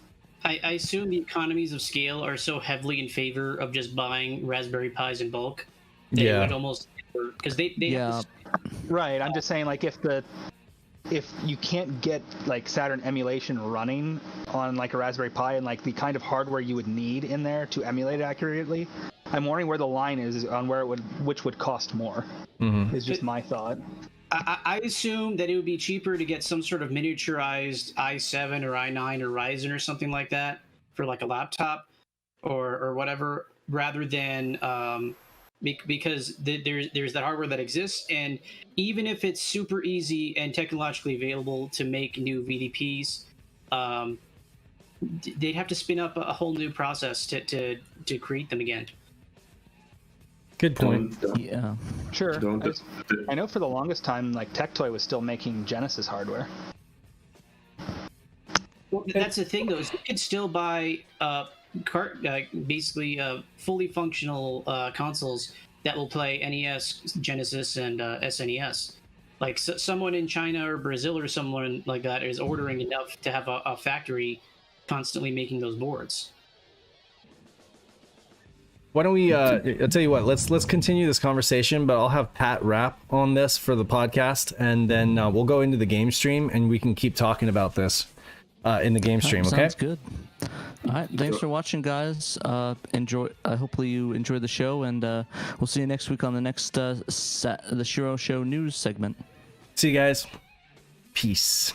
I assume the economies of scale are so heavily in favor of just buying Raspberry Pis in bulk that it would almost, because they have this, Right. I'm just saying like if you can't get like Saturn emulation running on like a Raspberry Pi and like the kind of hardware you would need in there to emulate it accurately, I'm wondering where the line is on which would cost more. Is just my thought. I assume that it would be cheaper to get some sort of miniaturized i7 or i9 or Ryzen or something like that for like a laptop or whatever, rather than because there's that hardware that exists, and even if it's super easy and technologically available to make new VDPs, they'd have to spin up a whole new process to create them again. Good point. Yeah. Sure. I know for the longest time, like Tectoy was still making Genesis hardware. Well, that's the thing, though. Is you could still buy basically fully functional consoles that will play NES, Genesis, and SNES. Like someone in China or Brazil or someone like that is ordering enough to have a factory constantly making those boards. Why don't we? I'll tell you what. Let's continue this conversation, but I'll have Pat wrap on this for the podcast, and then we'll go into the game stream, and we can keep talking about this in the game stream. Okay? Sounds good. All right. Thanks for watching, guys. Enjoy. Hopefully you enjoyed the show, and we'll see you next week on the next the Shiro Show news segment. See you guys. Peace.